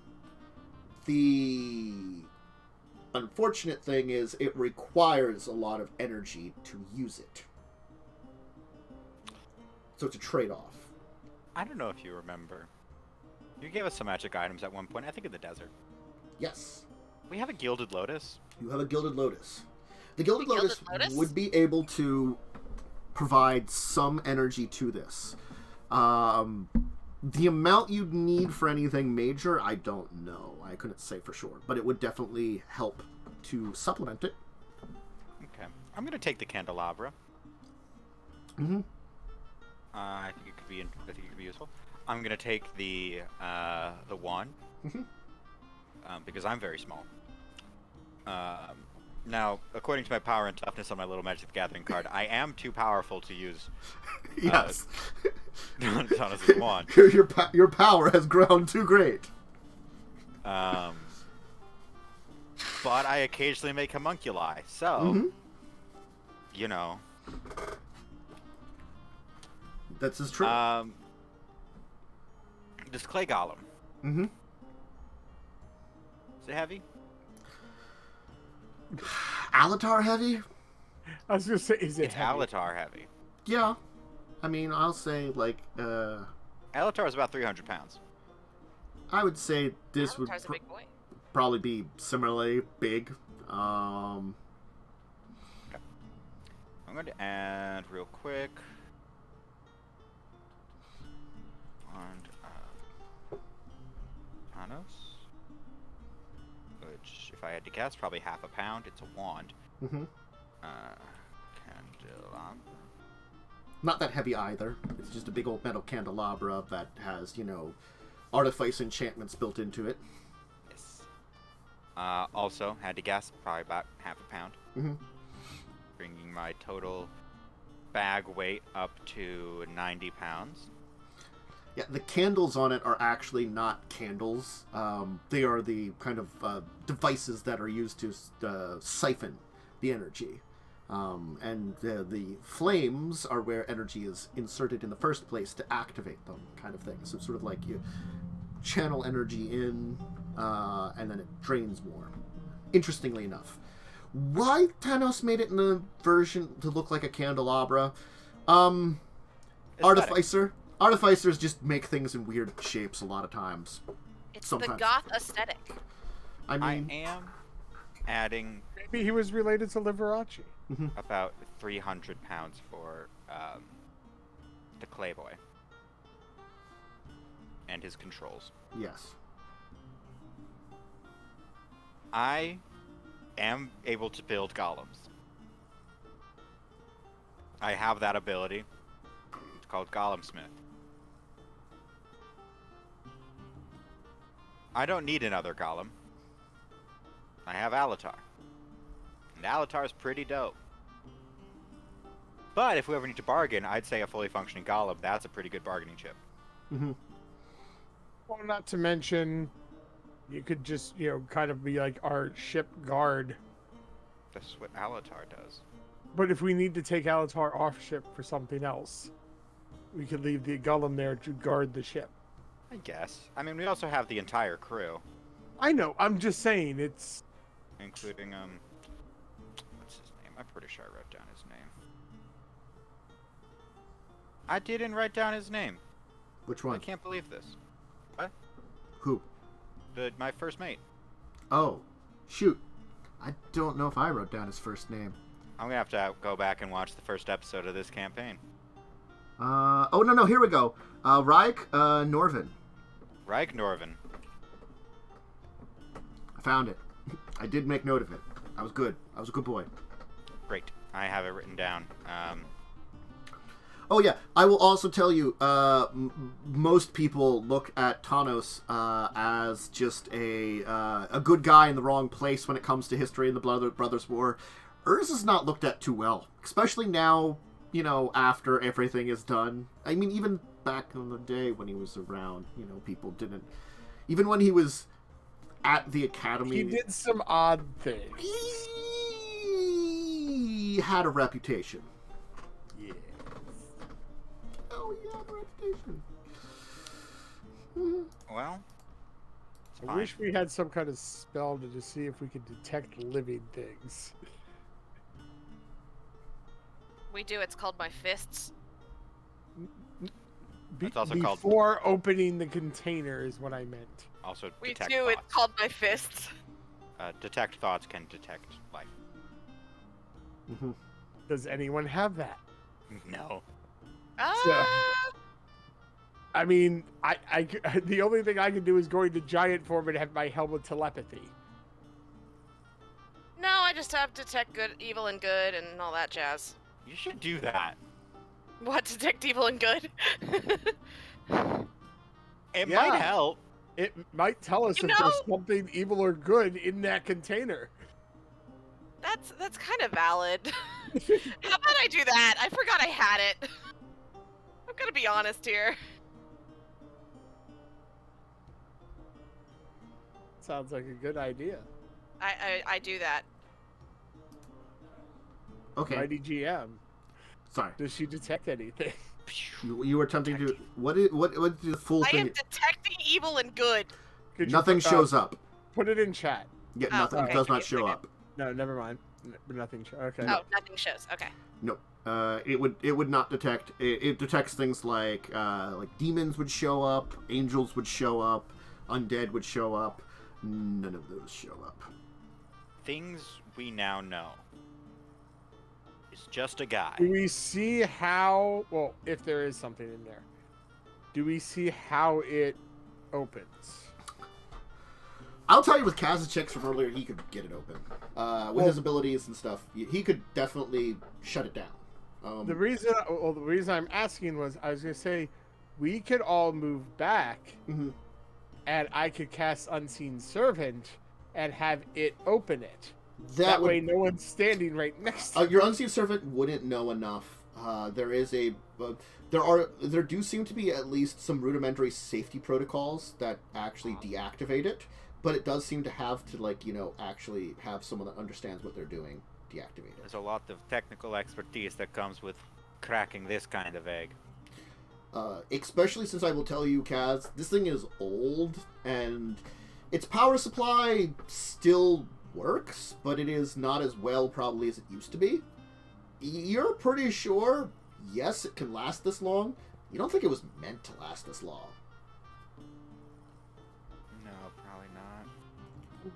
Speaker 1: The unfortunate thing is it requires a lot of energy to use it. So it's a trade-off.
Speaker 4: I don't know if you remember. You gave us some magic items at one point, I think in the desert.
Speaker 1: Yes.
Speaker 4: We have a Gilded Lotus.
Speaker 1: You have a Gilded Lotus. The Gilded Lotus would be able to provide some energy to this. The amount you'd need for anything major, I don't know. I couldn't say for sure. But it would definitely help to supplement it.
Speaker 4: Okay. I'm going to take the candelabra.
Speaker 1: Mm-hmm.
Speaker 4: I think it could be useful. I'm going to take the wand.
Speaker 1: Mm-hmm.
Speaker 4: Because I'm very small. Now, according to my power and toughness on my little Magic the Gathering card, I am too powerful to use.
Speaker 1: Yes.
Speaker 4: Taunus' wand.
Speaker 1: Your power has grown too great.
Speaker 4: But I occasionally make homunculi, so
Speaker 1: Mm-hmm. That's as true.
Speaker 4: This clay golem.
Speaker 1: Mm-hmm.
Speaker 4: Is it heavy?
Speaker 1: Alatar heavy?
Speaker 2: I was gonna say, is it
Speaker 4: It's
Speaker 2: heavy?
Speaker 4: Alatar heavy.
Speaker 1: Yeah. I mean, I'll say,
Speaker 4: Alatar is about 300 pounds.
Speaker 1: I would say this would
Speaker 3: Alatar's a big boy.
Speaker 1: probably be similarly big.
Speaker 4: Okay. I'm going to add real quick. And Taunus, which, if I had to guess, probably half a pound. It's a wand.
Speaker 1: Mm-hmm.
Speaker 4: Candelabra.
Speaker 1: Not that heavy either. It's just a big old metal candelabra that has, artifice enchantments built into it.
Speaker 4: Yes. Also, had to guess, probably about half a pound.
Speaker 1: Mm-hmm.
Speaker 4: Bringing my total bag weight up to 90 pounds.
Speaker 1: Yeah, the candles on it are actually not candles. They are the kind of devices that are used to siphon the energy. And the flames are where energy is inserted in the first place to activate them, kind of thing. So it's sort of like you channel energy in, and then it drains more. Interestingly enough. Why Thanos made it in the version to look like a candelabra? Artificer. Artificers just make things in weird shapes a lot of times.
Speaker 3: It's
Speaker 1: Sometimes.
Speaker 3: the goth aesthetic.
Speaker 1: I mean,
Speaker 4: I am adding
Speaker 2: Maybe he was related to Liberace.
Speaker 4: about 300 pounds for the clay boy and his controls.
Speaker 1: yes.
Speaker 4: I am able to build golems. I have that ability. It's called Golemsmith. I don't need another golem. I have Alatar. And Alatar's pretty dope. But if we ever need to bargain, I'd say a fully functioning golem, that's a pretty good bargaining chip.
Speaker 1: Mm-hmm.
Speaker 2: Well, not to mention, you could just, kind of be like our ship guard.
Speaker 4: That's what Alatar does.
Speaker 2: But if we need to take Alatar off ship for something else, we could leave the golem there to guard the ship.
Speaker 4: I guess. I mean, we also have the entire crew.
Speaker 2: I know. I'm just saying it's...
Speaker 4: Including, what's his name? I'm pretty sure I wrote down his name. I didn't write down his name.
Speaker 1: Which one?
Speaker 4: I can't believe this. What?
Speaker 1: Who?
Speaker 4: My first mate.
Speaker 1: Oh, shoot. I don't know if I wrote down his first name.
Speaker 4: I'm gonna have to go back and watch the first episode of this campaign.
Speaker 1: Oh, no, here we go. Reich Norvin.
Speaker 4: Reich Norvin.
Speaker 1: I found it. I did make note of it. I was good. I was a good boy.
Speaker 4: Great. I have it written down.
Speaker 1: Oh, yeah. I will also tell you, most people look at Tanos as just a good guy in the wrong place when it comes to history in the Brothers' War. Urz is not looked at too well, especially now, after everything is done. I mean, even back in the day when he was around, people didn't... Even when he was at the academy...
Speaker 2: He did some odd things.
Speaker 1: He had a reputation.
Speaker 2: Yeah.
Speaker 1: Oh, he had a reputation.
Speaker 4: Well, it's
Speaker 2: I
Speaker 4: fine.
Speaker 2: wish we had some kind of spell to just see if we could detect living things.
Speaker 3: We do. It's called my fists.
Speaker 4: It's also called-
Speaker 2: Before opening the container is what I meant.
Speaker 4: Also,
Speaker 3: We
Speaker 4: detect
Speaker 3: do.
Speaker 4: thoughts.
Speaker 3: It's called my fists.
Speaker 4: Detect thoughts can detect life.
Speaker 1: Mm-hmm.
Speaker 2: Does anyone have that?
Speaker 4: No.
Speaker 2: I mean, I the only thing I can do is go into giant form and have my helmet telepathy.
Speaker 3: No, I just have detect good, evil, and good, and all that jazz.
Speaker 4: You should do that.
Speaker 3: What, detect evil and good?
Speaker 4: It
Speaker 2: Yeah.
Speaker 4: might help.
Speaker 2: It might tell us
Speaker 3: You
Speaker 2: if
Speaker 3: know-
Speaker 2: there's something evil or good in that container.
Speaker 3: That's kind of valid. How about I do that? I forgot I had it. I'm gonna be honest here.
Speaker 2: Sounds like a good idea.
Speaker 3: I do that.
Speaker 1: Okay.
Speaker 2: Mighty GM.
Speaker 1: Sorry.
Speaker 2: Does she detect anything?
Speaker 1: You were attempting to... What is the full
Speaker 3: I am
Speaker 1: thing?
Speaker 3: detecting evil and good.
Speaker 2: Could you
Speaker 1: Nothing
Speaker 2: put,
Speaker 1: shows up.
Speaker 2: Put it in chat.
Speaker 1: Yeah,
Speaker 3: Oh,
Speaker 1: nothing.
Speaker 3: okay.
Speaker 1: It does not
Speaker 3: Okay,
Speaker 1: show
Speaker 3: okay.
Speaker 1: up.
Speaker 2: No, never mind. Nothing. Okay.
Speaker 3: Oh, nothing shows. Okay.
Speaker 1: Nope. It would not detect. It detects things like demons would show up, angels would show up, undead would show up. None of those show up.
Speaker 4: Things we now know. It's just a guy.
Speaker 2: Do we see how? Well, if there is something in there, do we see how it opens?
Speaker 1: I'll tell you, with Kaz's checks from earlier, he could get it open. With his abilities and stuff, he could definitely shut it down.
Speaker 2: The reason I'm asking was I was gonna say we could all move back,
Speaker 1: Mhm.
Speaker 2: and I could cast Unseen Servant and have it open it.
Speaker 1: That
Speaker 2: That
Speaker 1: would,
Speaker 2: way, no one's standing right next to
Speaker 1: your unseen servant wouldn't know enough. There do seem to be at least some rudimentary safety protocols that actually deactivate it, but it does seem to have to actually have someone that understands what they're doing deactivate it.
Speaker 4: There's a lot of technical expertise that comes with cracking this kind of egg.
Speaker 1: Especially since I will tell you, Kaz, this thing is old and its power supply still works, but it is not as well probably as it used to be. You're pretty sure, yes, it can last this long. You don't think it was meant to last this long.
Speaker 4: No, probably not.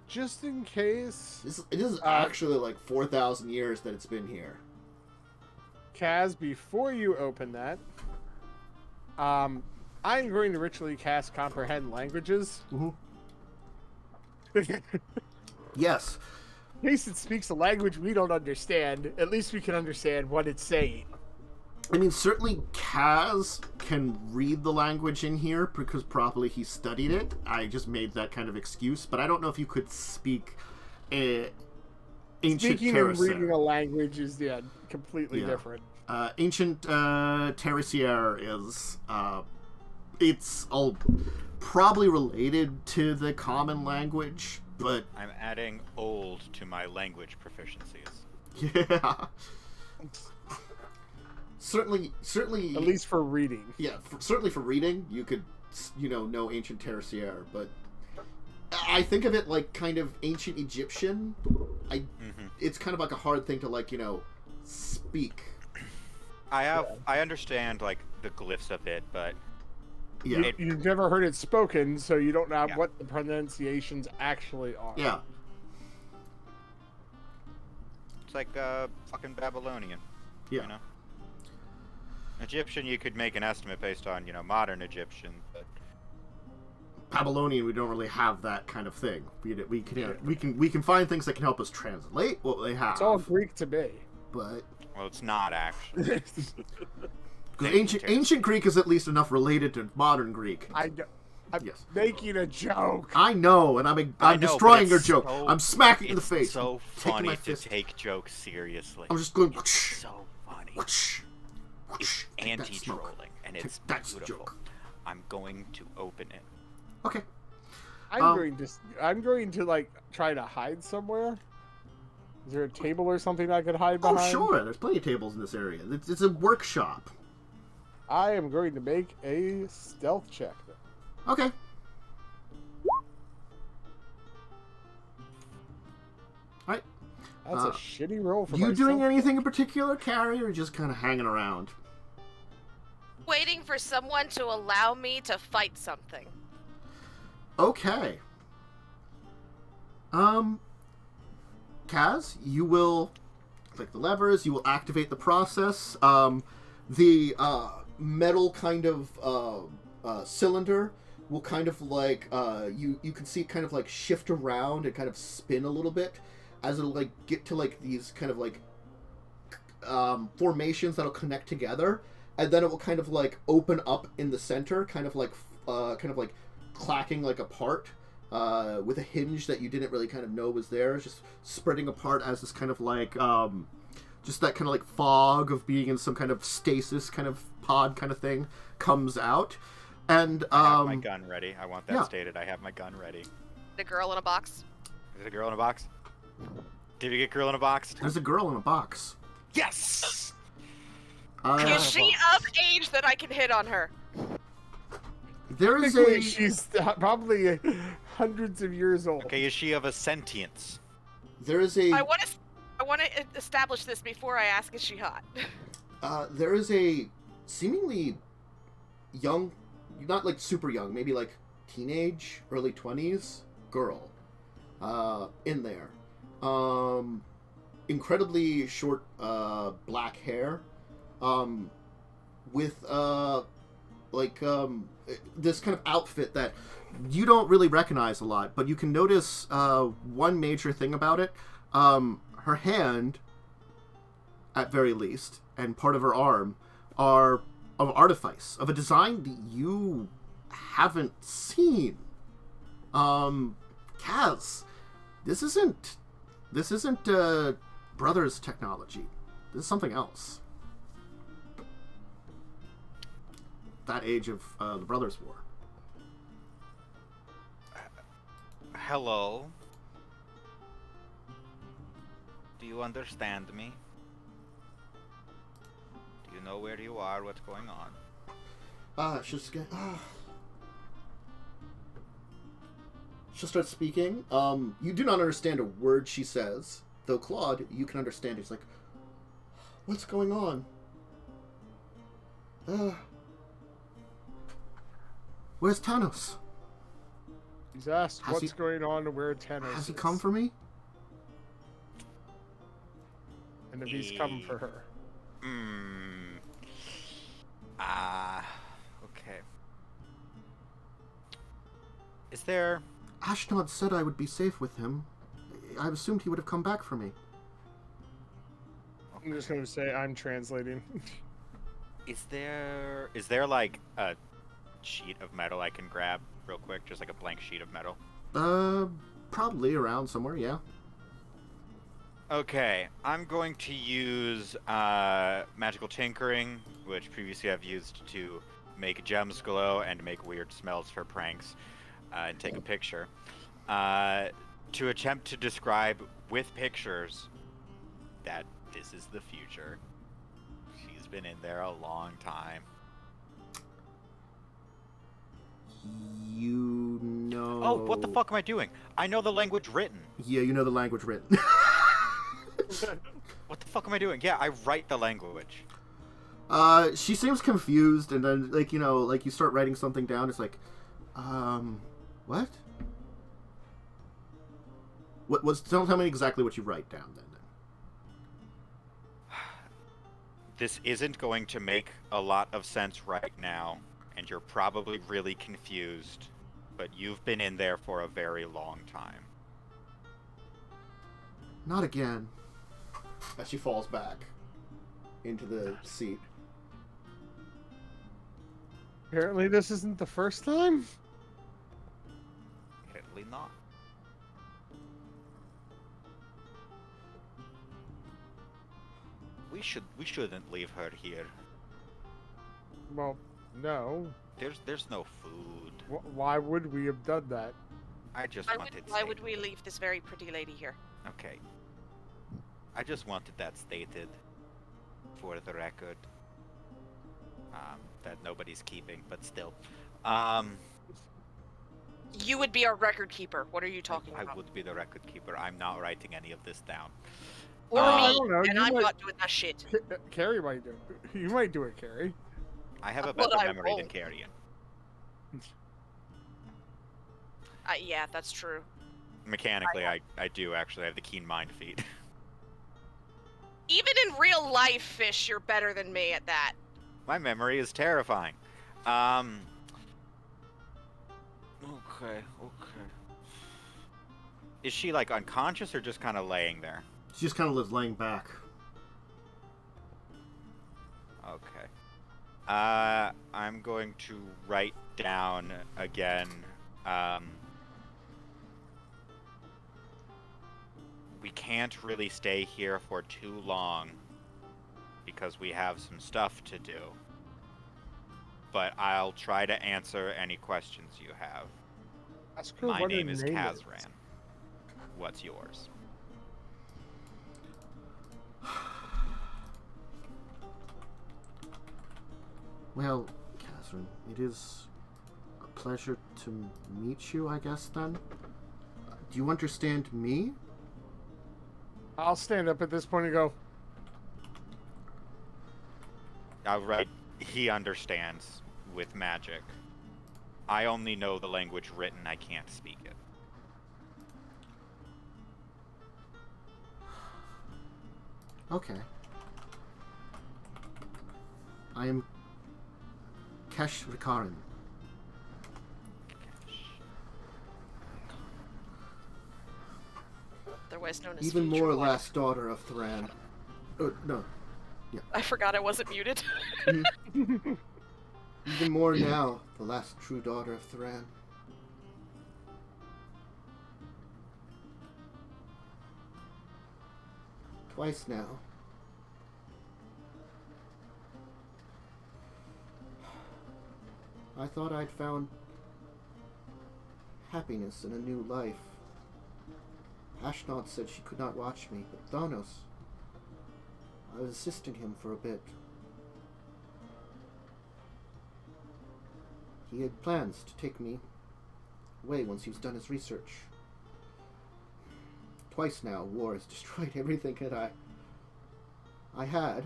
Speaker 2: just in case.
Speaker 1: It is actually like 4,000 years that it's been here.
Speaker 2: Kaz, before you open that, I'm going to ritually cast Comprehend Languages.
Speaker 1: Yes.
Speaker 2: In case it speaks a language we don't understand, at least we can understand what it's saying.
Speaker 1: I mean, certainly Kaz can read the language in here because probably he studied it. I just made that kind of excuse, but I don't know if you could speak ancient
Speaker 2: Speaking
Speaker 1: Terracer.
Speaker 2: and reading a language is completely different.
Speaker 1: Ancient Tertiaire is it's all probably related to the common language, but
Speaker 4: I'm adding old to my language proficiencies.
Speaker 1: yeah, certainly.
Speaker 2: At least for reading.
Speaker 1: Yeah, certainly for reading, you could know Ancient Tertiaire, but I think of it like kind of ancient Egyptian. It's kind of like a hard thing to speak.
Speaker 4: I understand like the glyphs of it, but
Speaker 1: Yeah.
Speaker 2: You've never heard it spoken, so you don't know what the pronunciations actually are.
Speaker 1: Yeah.
Speaker 4: It's like fucking Babylonian.
Speaker 1: Yeah.
Speaker 4: You know? Egyptian, you could make an estimate based on, modern Egyptian, but
Speaker 1: Babylonian, we don't really have that kind of thing. We can find things that can help us translate what they have.
Speaker 2: It's all Greek to me.
Speaker 1: But
Speaker 4: well, it's not actually.
Speaker 1: because ancient Greek is at least enough related to modern Greek.
Speaker 2: I'm
Speaker 1: Yes.
Speaker 2: making a joke.
Speaker 1: I know, and I'm
Speaker 4: I know,
Speaker 1: destroying
Speaker 4: but
Speaker 1: your
Speaker 4: it's
Speaker 1: joke.
Speaker 4: so-
Speaker 1: I'm smacking in the
Speaker 4: It's
Speaker 1: face.
Speaker 4: so
Speaker 1: taking
Speaker 4: funny
Speaker 1: my
Speaker 4: to
Speaker 1: fist.
Speaker 4: take jokes seriously.
Speaker 1: I'm just going.
Speaker 4: It's so funny. It's
Speaker 1: Take that smoke.
Speaker 4: anti-trolling, and it's
Speaker 1: That's
Speaker 4: beautiful.
Speaker 1: joke.
Speaker 4: I'm going to open it.
Speaker 1: Okay.
Speaker 2: I'm going to try to hide somewhere. Is there a table or something I could hide behind?
Speaker 1: Oh, sure. There's plenty of tables in this area. It's a workshop.
Speaker 2: I am going to make a stealth check.
Speaker 1: Okay. All right.
Speaker 2: That's a shitty roll for
Speaker 1: You doing
Speaker 2: myself.
Speaker 1: anything in particular, Carrie, or just kind of hanging around?
Speaker 3: Waiting for someone to allow me to fight something.
Speaker 1: Okay. Kaz, you will click the levers. You will activate the process. The metal kind of cylinder will kind of you can see it kind of shift around and kind of spin a little bit as it'll get to these kind of formations that'll connect together, and then it will kind of open up in the center, kind of clacking apart. With a hinge that you didn't really kind of know was there, just spreading apart as this kind of just that kind of fog of being in some kind of stasis kind of pod kind of thing comes out. And
Speaker 4: I have my gun ready. I want that stated. I have my gun ready.
Speaker 3: The girl in a box.
Speaker 4: Is it a girl in a box? Did we get girl in a box?
Speaker 1: There's a girl in a box.
Speaker 4: Yes!
Speaker 3: Is she of age that I can hit on her?
Speaker 1: There is
Speaker 2: Technically,
Speaker 1: a...
Speaker 2: she's probably hundreds of years old.
Speaker 4: Okay, is she of a sentience?
Speaker 1: There is a...
Speaker 3: I want to establish this before I ask, is she hot?
Speaker 1: There is a seemingly young, not super young, maybe teenage, early 20s girl in there. Incredibly short black hair, with this kind of outfit that you don't really recognize a lot, but you can notice one major thing about it. Her hand, at very least, and part of her arm are of artifice, of a design that you haven't seen. Kaz, this isn't Brothers technology. This is something else. That age of the Brothers War.
Speaker 4: Hello? Do you understand me? Do you know where you are, what's going on?
Speaker 1: She'll start speaking. You do not understand a word she says, though Claude, you can understand. He's like, what's going on? Where's Thanos?
Speaker 2: He's asked what's going on to where Thanos
Speaker 1: Has he
Speaker 2: is,
Speaker 1: come for me?
Speaker 2: and if he's come for her.
Speaker 4: Okay. Is there...
Speaker 1: Ashnod said I would be safe with him. I assumed he would have come back for me.
Speaker 2: I'm just going to say I'm translating.
Speaker 4: Is there a sheet of metal I can grab real quick? Just a blank sheet of metal?
Speaker 1: Probably around somewhere, yeah.
Speaker 4: Okay, I'm going to use magical tinkering, which previously I've used to make gems glow and make weird smells for pranks, and take a picture, to attempt to describe with pictures that this is the future. She's been in there a long time.
Speaker 1: You know...
Speaker 4: Oh, what the fuck am I doing? I know the language written.
Speaker 1: Yeah, you know the language written.
Speaker 4: What the fuck am I doing? Yeah, I write the language.
Speaker 1: She seems confused, and then, like, you know, like, you start writing something down, it's like, what? Tell me exactly what you write down, then.
Speaker 4: This isn't going to make a lot of sense right now, and you're probably really confused, but you've been in there for a very long time.
Speaker 1: Not again. As she falls back into the seat.
Speaker 2: Apparently this isn't the first time?
Speaker 4: Apparently not. We shouldn't leave her here.
Speaker 2: Well, no.
Speaker 4: There's no food.
Speaker 2: Why would we have done that?
Speaker 4: I just wanted
Speaker 3: Why would we leave this very pretty lady here?
Speaker 4: Okay. I just wanted that stated for the record. That nobody's keeping, but still.
Speaker 3: You would be our record keeper. What are you talking
Speaker 4: I
Speaker 3: about?
Speaker 4: would be the record keeper. I'm not writing any of this down.
Speaker 3: Or
Speaker 2: I
Speaker 3: me,
Speaker 2: don't know,
Speaker 3: and
Speaker 2: you
Speaker 3: I'm
Speaker 2: might-
Speaker 3: not doing that shit.
Speaker 2: Carrie might do it. You might do it, Carrie.
Speaker 4: I have a
Speaker 3: Well,
Speaker 4: better
Speaker 3: I
Speaker 4: memory than
Speaker 3: won't.
Speaker 4: Carrion.
Speaker 3: Yeah, that's true.
Speaker 4: Mechanically, I do actually have the keen mind feat.
Speaker 3: Even in real life, Fish, you're better than me at that.
Speaker 4: My memory is terrifying. Okay. Is she, like, unconscious or just kind of laying there?
Speaker 1: She just kind of laying back.
Speaker 4: Okay. I'm going to write down again, we can't really stay here for too long because we have some stuff to do. But I'll try to answer any questions you have.
Speaker 2: Ask her
Speaker 4: My
Speaker 2: what her
Speaker 4: name is
Speaker 2: name
Speaker 4: Kazzrann. What's yours?
Speaker 1: Well, Kazzrann, it is a pleasure to meet you, I guess, then. Do you understand me?
Speaker 2: I'll stand up at this point and go,
Speaker 4: Right. He understands with magic. I only know the language written. I can't speak it.
Speaker 1: Okay. I am Kazzrann.
Speaker 3: Otherwise known as
Speaker 1: Even
Speaker 3: Future
Speaker 1: more
Speaker 3: Wife.
Speaker 1: last daughter of Thran. No.
Speaker 3: I forgot I wasn't muted.
Speaker 1: Even more now, the last true daughter of Thran. Twice now. I thought I'd found happiness in a new life. Ashnod said she could not watch me, but Thanos, I was assisting him for a bit. He had plans to take me away once he was done his research. Twice now, war has destroyed everything that I had.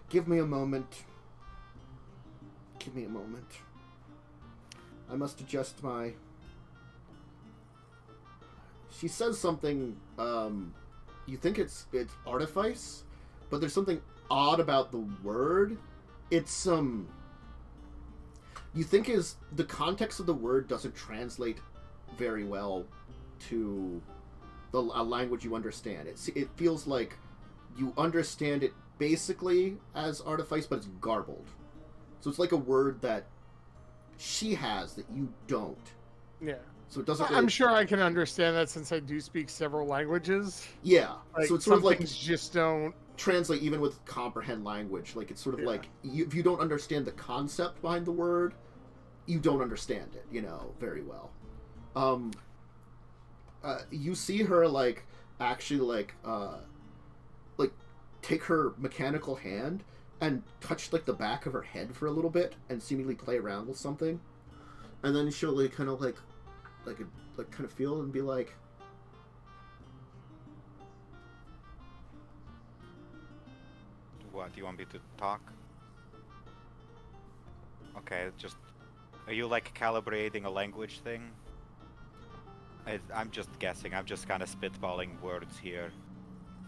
Speaker 1: Give me a moment. Give me a moment. I must adjust my... She says something, you think it's artifice, but there's something odd about the word. It's, you think is the context of the word doesn't translate very well to a language you understand. It feels like you understand it basically as artifice, but it's garbled. So it's like a word that she has that you don't.
Speaker 2: Yeah.
Speaker 1: So it doesn't really...
Speaker 2: I'm sure I can understand that since I do speak several languages.
Speaker 1: Yeah.
Speaker 2: Like,
Speaker 1: So it's sort of like...
Speaker 2: things just don't...
Speaker 1: translate even with comprehend language. Like, it's sort of
Speaker 2: Yeah.
Speaker 1: like, if you don't understand the concept behind the word, you don't understand it, very well. You see her, like, actually, like, take her mechanical hand and touch, like, the back of her head for a little bit and seemingly play around with something. And then she'll, like, kind of, kind of feel and be like,
Speaker 4: What, do you want me to talk? Okay, just... Are you, like, calibrating a language thing? I'm just guessing. I'm just kind of spitballing words here,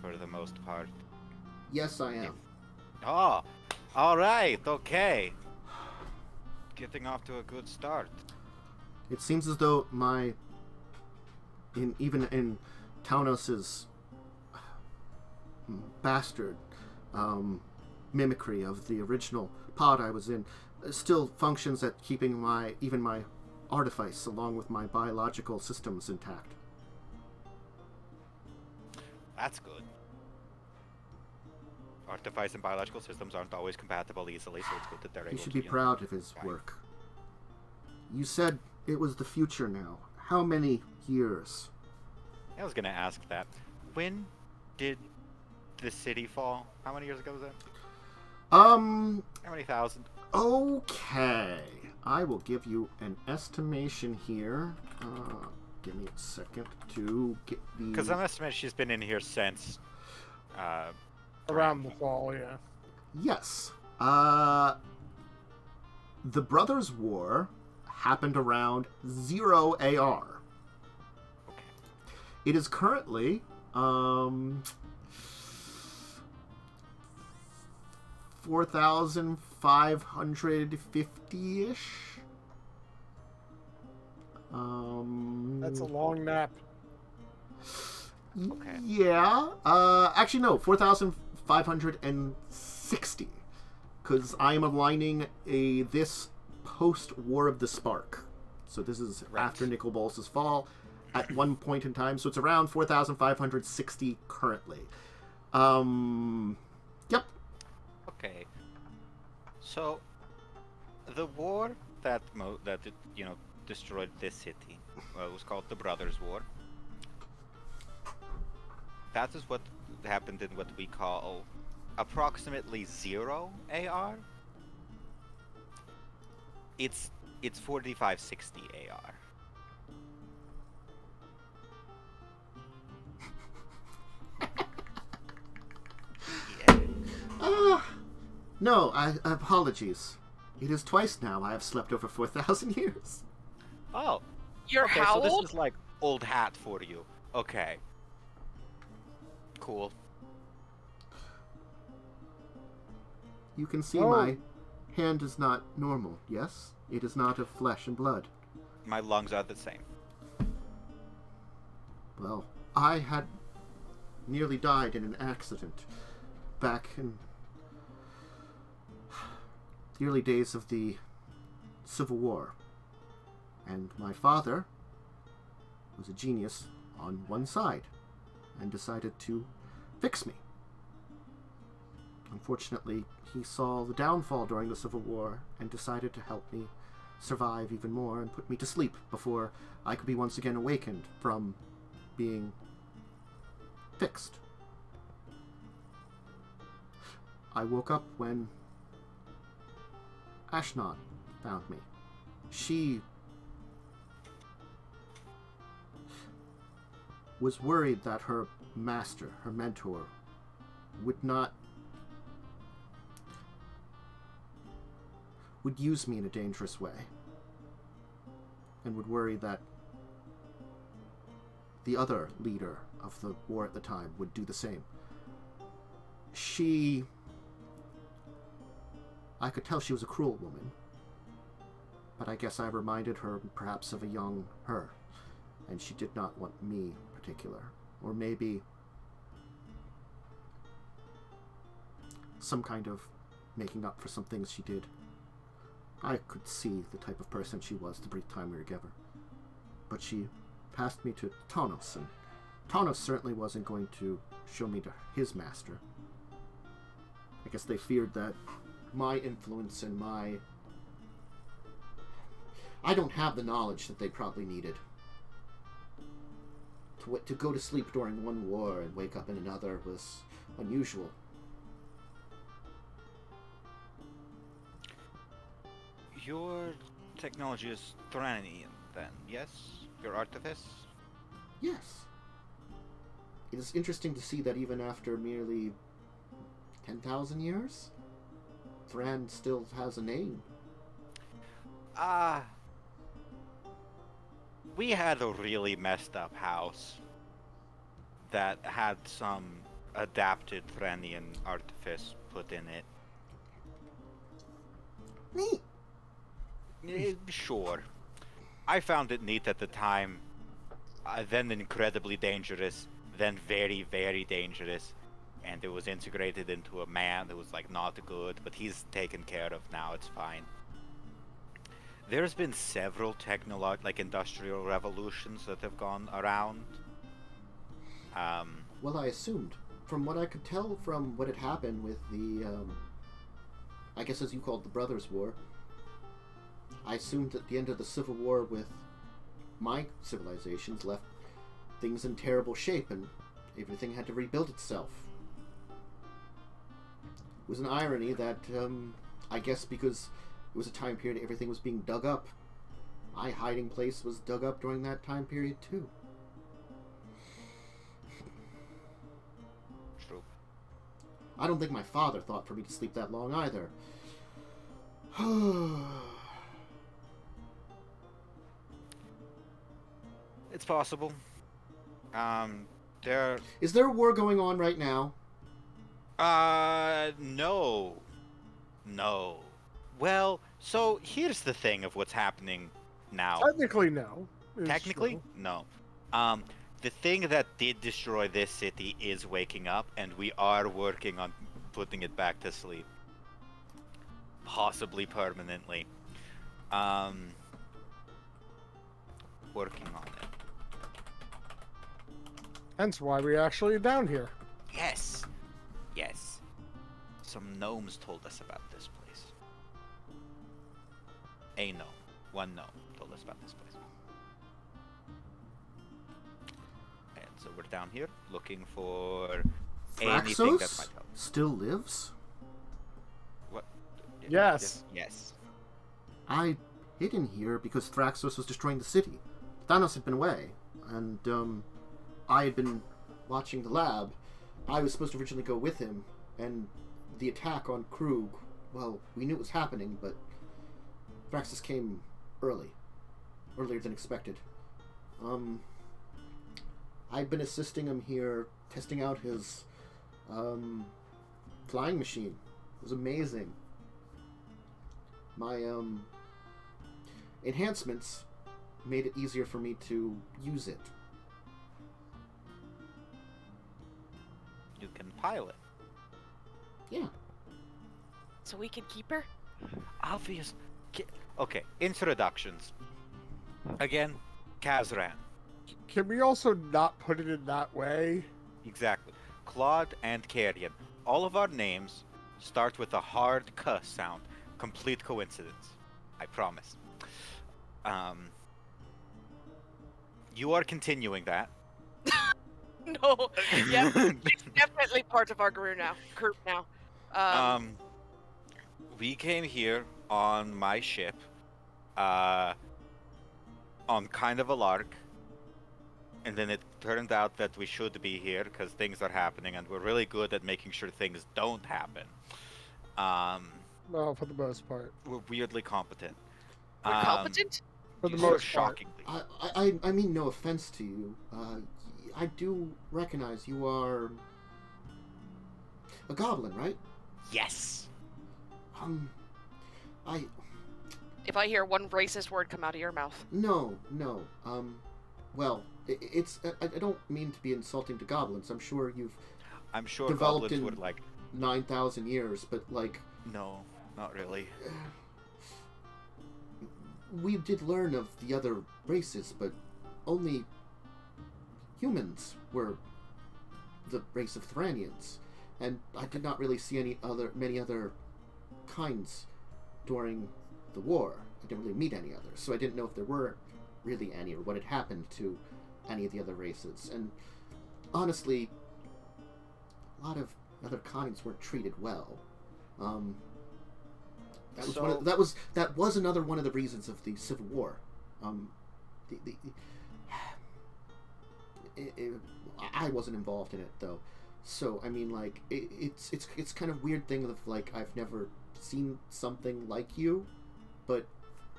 Speaker 4: for the most part.
Speaker 1: yes, I am.
Speaker 4: Oh! Alright, okay! Getting off to a good start.
Speaker 1: It seems as though even in Taunos's bastard mimicry of the original pod I was in, still functions at keeping my artifice along with my biological systems intact.
Speaker 4: That's good. Artifice and biological systems aren't always compatible easily, so it's good that they're able
Speaker 1: He
Speaker 4: to...
Speaker 1: should be proud of his work. You said it was the future now. How many years?
Speaker 4: I was gonna ask that. When did the city fall? How many years ago was that? How many thousand?
Speaker 1: Okay. I will give you an estimation here. Give me a second to get the...
Speaker 4: Because I'm estimating she's been in here since...
Speaker 2: Around the fall, yeah.
Speaker 1: Yes. The Brothers' War happened around 0 AR.
Speaker 4: Okay.
Speaker 1: It is currently 4,550-ish.
Speaker 2: That's a long nap.
Speaker 4: Okay.
Speaker 1: Yeah. Actually, no. 4,560. Because I am aligning this post War of the Spark. So this is
Speaker 4: Right.
Speaker 1: after Nicol Bolas' fall at one point in time. So it's around 4,560 currently. Yep.
Speaker 4: Okay. So, the war that destroyed this city was called the Brothers' War. That is what happened in what we call approximately 0 AR. It's 4560 AR. Yeah.
Speaker 1: No, apologies. It is twice now I have slept over 4,000 years.
Speaker 4: Oh.
Speaker 3: You're
Speaker 4: Okay,
Speaker 3: how
Speaker 4: so this
Speaker 3: old?
Speaker 4: is like old hat for you. Okay. Cool.
Speaker 1: You can see
Speaker 2: Oh.
Speaker 1: my hand is not normal, yes? It is not of flesh and blood.
Speaker 4: My lungs are the same.
Speaker 1: Well, I had nearly died in an accident back in the early days of the Civil War. And my father was a genius on one side and decided to fix me. Unfortunately, he saw the downfall during the Civil War and decided to help me survive even more and put me to sleep before I could be once again awakened from being fixed. I woke up when Ashnon found me. She was worried that her master, her mentor, would use me in a dangerous way, and would worry that the other leader of the war at the time would do the same. I could tell she was a cruel woman, but I guess I reminded her perhaps of a young her, and she did not want me in particular. Or maybe some kind of making up for some things she did I could see the type of person she was the brief time we were together. But she passed me to Tanos, and Tanos certainly wasn't going to show me to his master. I guess they feared that my influence and my... I don't have the knowledge that they probably needed. To go to sleep during one war and wake up in another was unusual.
Speaker 4: Your technology is Trainian, then, yes? Your Artifice?
Speaker 1: Yes. It is interesting to see that even after merely 10,000 years, Thran still has a name.
Speaker 4: We had a really messed up house that had some adapted Thrannian artifice put in it.
Speaker 1: Neat.
Speaker 4: Sure. I found it neat at the time, then incredibly dangerous, then very, very dangerous, and it was integrated into a man that was like not good, but he's taken care of now, it's fine. There's been several industrial revolutions that have gone around.
Speaker 1: Well, I assumed. From what I could tell from what had happened with the, I guess as you called the Brothers' War, I assumed that the end of the Civil War with my civilizations left things in terrible shape and everything had to rebuild itself. It was an irony that, I guess because it was a time period everything was being dug up. My hiding place was dug up during that time period too.
Speaker 4: True.
Speaker 1: I don't think my father thought for me to sleep that long either.
Speaker 4: It's possible.
Speaker 1: Is there a war going on right now?
Speaker 4: No. No. Well, so here's the thing of what's happening now.
Speaker 2: Technically, no.
Speaker 4: Technically,
Speaker 2: True.
Speaker 4: no. The thing that did destroy this city is waking up, and we are working on putting it back to sleep. Possibly permanently. Working on it.
Speaker 2: Hence why we actually are down here.
Speaker 4: Yes. Yes. Some gnomes told us about this place. A gnome. One gnome told us about this place. And so we're down here looking for anything that
Speaker 1: Traxos
Speaker 4: might help.
Speaker 1: still lives?
Speaker 4: What?
Speaker 2: Yes.
Speaker 4: Yes.
Speaker 1: I hid in here because Traxos was destroying the city. Thanos had been away, and I had been watching the lab. I was supposed to originally go with him, and the attack on Krug, well, we knew it was happening, but Traxos came earlier than expected. I'd been assisting him here, testing out his flying machine. It was amazing. My enhancements made it easier for me to use it.
Speaker 4: You can pilot.
Speaker 1: Yeah.
Speaker 3: So we can keep her?
Speaker 4: Obvious. Okay, introductions. Again, Kazzrann.
Speaker 2: Can we also not put it in that way?
Speaker 4: Exactly. Claud and Carrion. All of our names start with a hard K sound. Complete coincidence. I promise. You are continuing that.
Speaker 3: No. Yep. It's definitely part of our group now.
Speaker 4: We came here on my ship, on kind of a lark, and then it turned out that we should be here because things are happening, and we're really good at making sure things don't happen.
Speaker 2: No, for the most part.
Speaker 4: We're weirdly competent.
Speaker 3: We're competent?
Speaker 2: For the
Speaker 4: You are
Speaker 2: most part.
Speaker 4: shockingly.
Speaker 1: I mean no offense to you. I do recognize you are a goblin, right?
Speaker 4: Yes.
Speaker 3: If I hear one racist word come out of your mouth.
Speaker 1: No. Well, it's I don't mean to be insulting to goblins. I'm sure you've
Speaker 4: I'm sure
Speaker 1: developed
Speaker 4: goblins
Speaker 1: in
Speaker 4: would like.
Speaker 1: 9,000 years, but like,
Speaker 4: No, not really.
Speaker 1: we did learn of the other races, but only humans were the race of Thranians, and I did not really see many other kinds during the war. I didn't really meet any others, so I didn't know if there were really any, or what had happened to any of the other races. And honestly, a lot of other kinds weren't treated well. That was another one of the reasons of the Civil War. I wasn't involved in it though, so I mean, like, it's kind of weird thing of like I've never seen something like you, but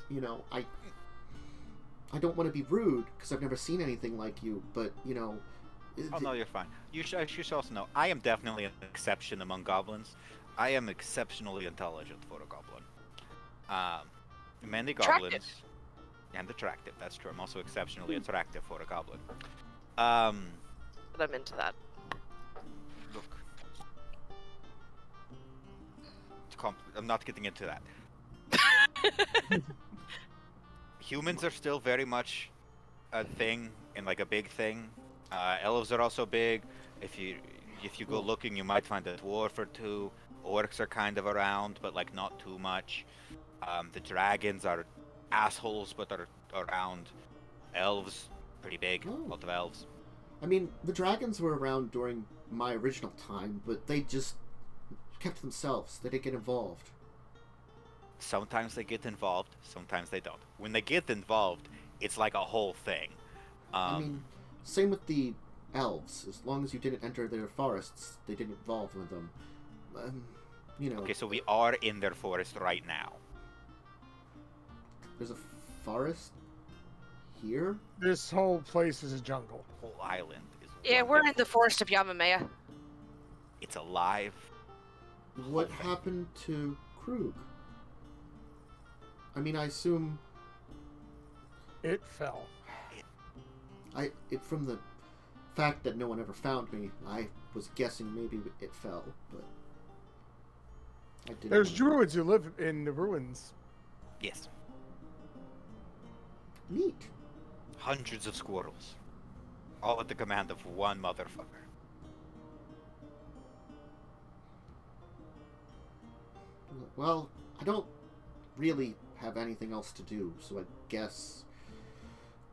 Speaker 1: you know, I don't want to be rude because I've never seen anything like you, but you know.
Speaker 4: Oh no, you're fine. You should also know I am definitely an exception among goblins. I am exceptionally intelligent for a goblin. Many goblins
Speaker 3: Attractive.
Speaker 4: and attractive. That's true. I'm also exceptionally attractive for a goblin.
Speaker 3: But I'm into that.
Speaker 4: Look, I'm not getting into that. Humans are still very much a thing, and like a big thing. Elves are also big. If you go looking, you might find a dwarf or two. Orcs are kind of around, but like not too much. The dragons are assholes, but are around. Elves, pretty big.
Speaker 1: Oh.
Speaker 4: Lot of elves.
Speaker 1: I mean, the dragons were around during my original time, but they just kept themselves. They didn't get involved.
Speaker 4: Sometimes they get involved, sometimes they don't. When they get involved, it's like a whole thing.
Speaker 1: I mean, same with the elves. As long as you didn't enter their forests, they didn't involve with them. You know.
Speaker 4: Okay, so we are in their forest right now.
Speaker 1: There's a forest here?
Speaker 2: This whole place is a jungle.
Speaker 4: The whole island is
Speaker 3: Yeah, we're in the
Speaker 4: wonderful.
Speaker 3: forest of Yamamaya.
Speaker 4: It's alive.
Speaker 1: What happened to Krug? I mean, I assume...
Speaker 2: It fell.
Speaker 1: From the fact that no one ever found me, I was guessing maybe it fell, but... I didn't
Speaker 2: There's
Speaker 1: know.
Speaker 2: druids who live in the ruins.
Speaker 4: Yes.
Speaker 1: Neat.
Speaker 4: Hundreds of squirrels. All at the command of one motherfucker.
Speaker 1: Well, I don't really have anything else to do, so I guess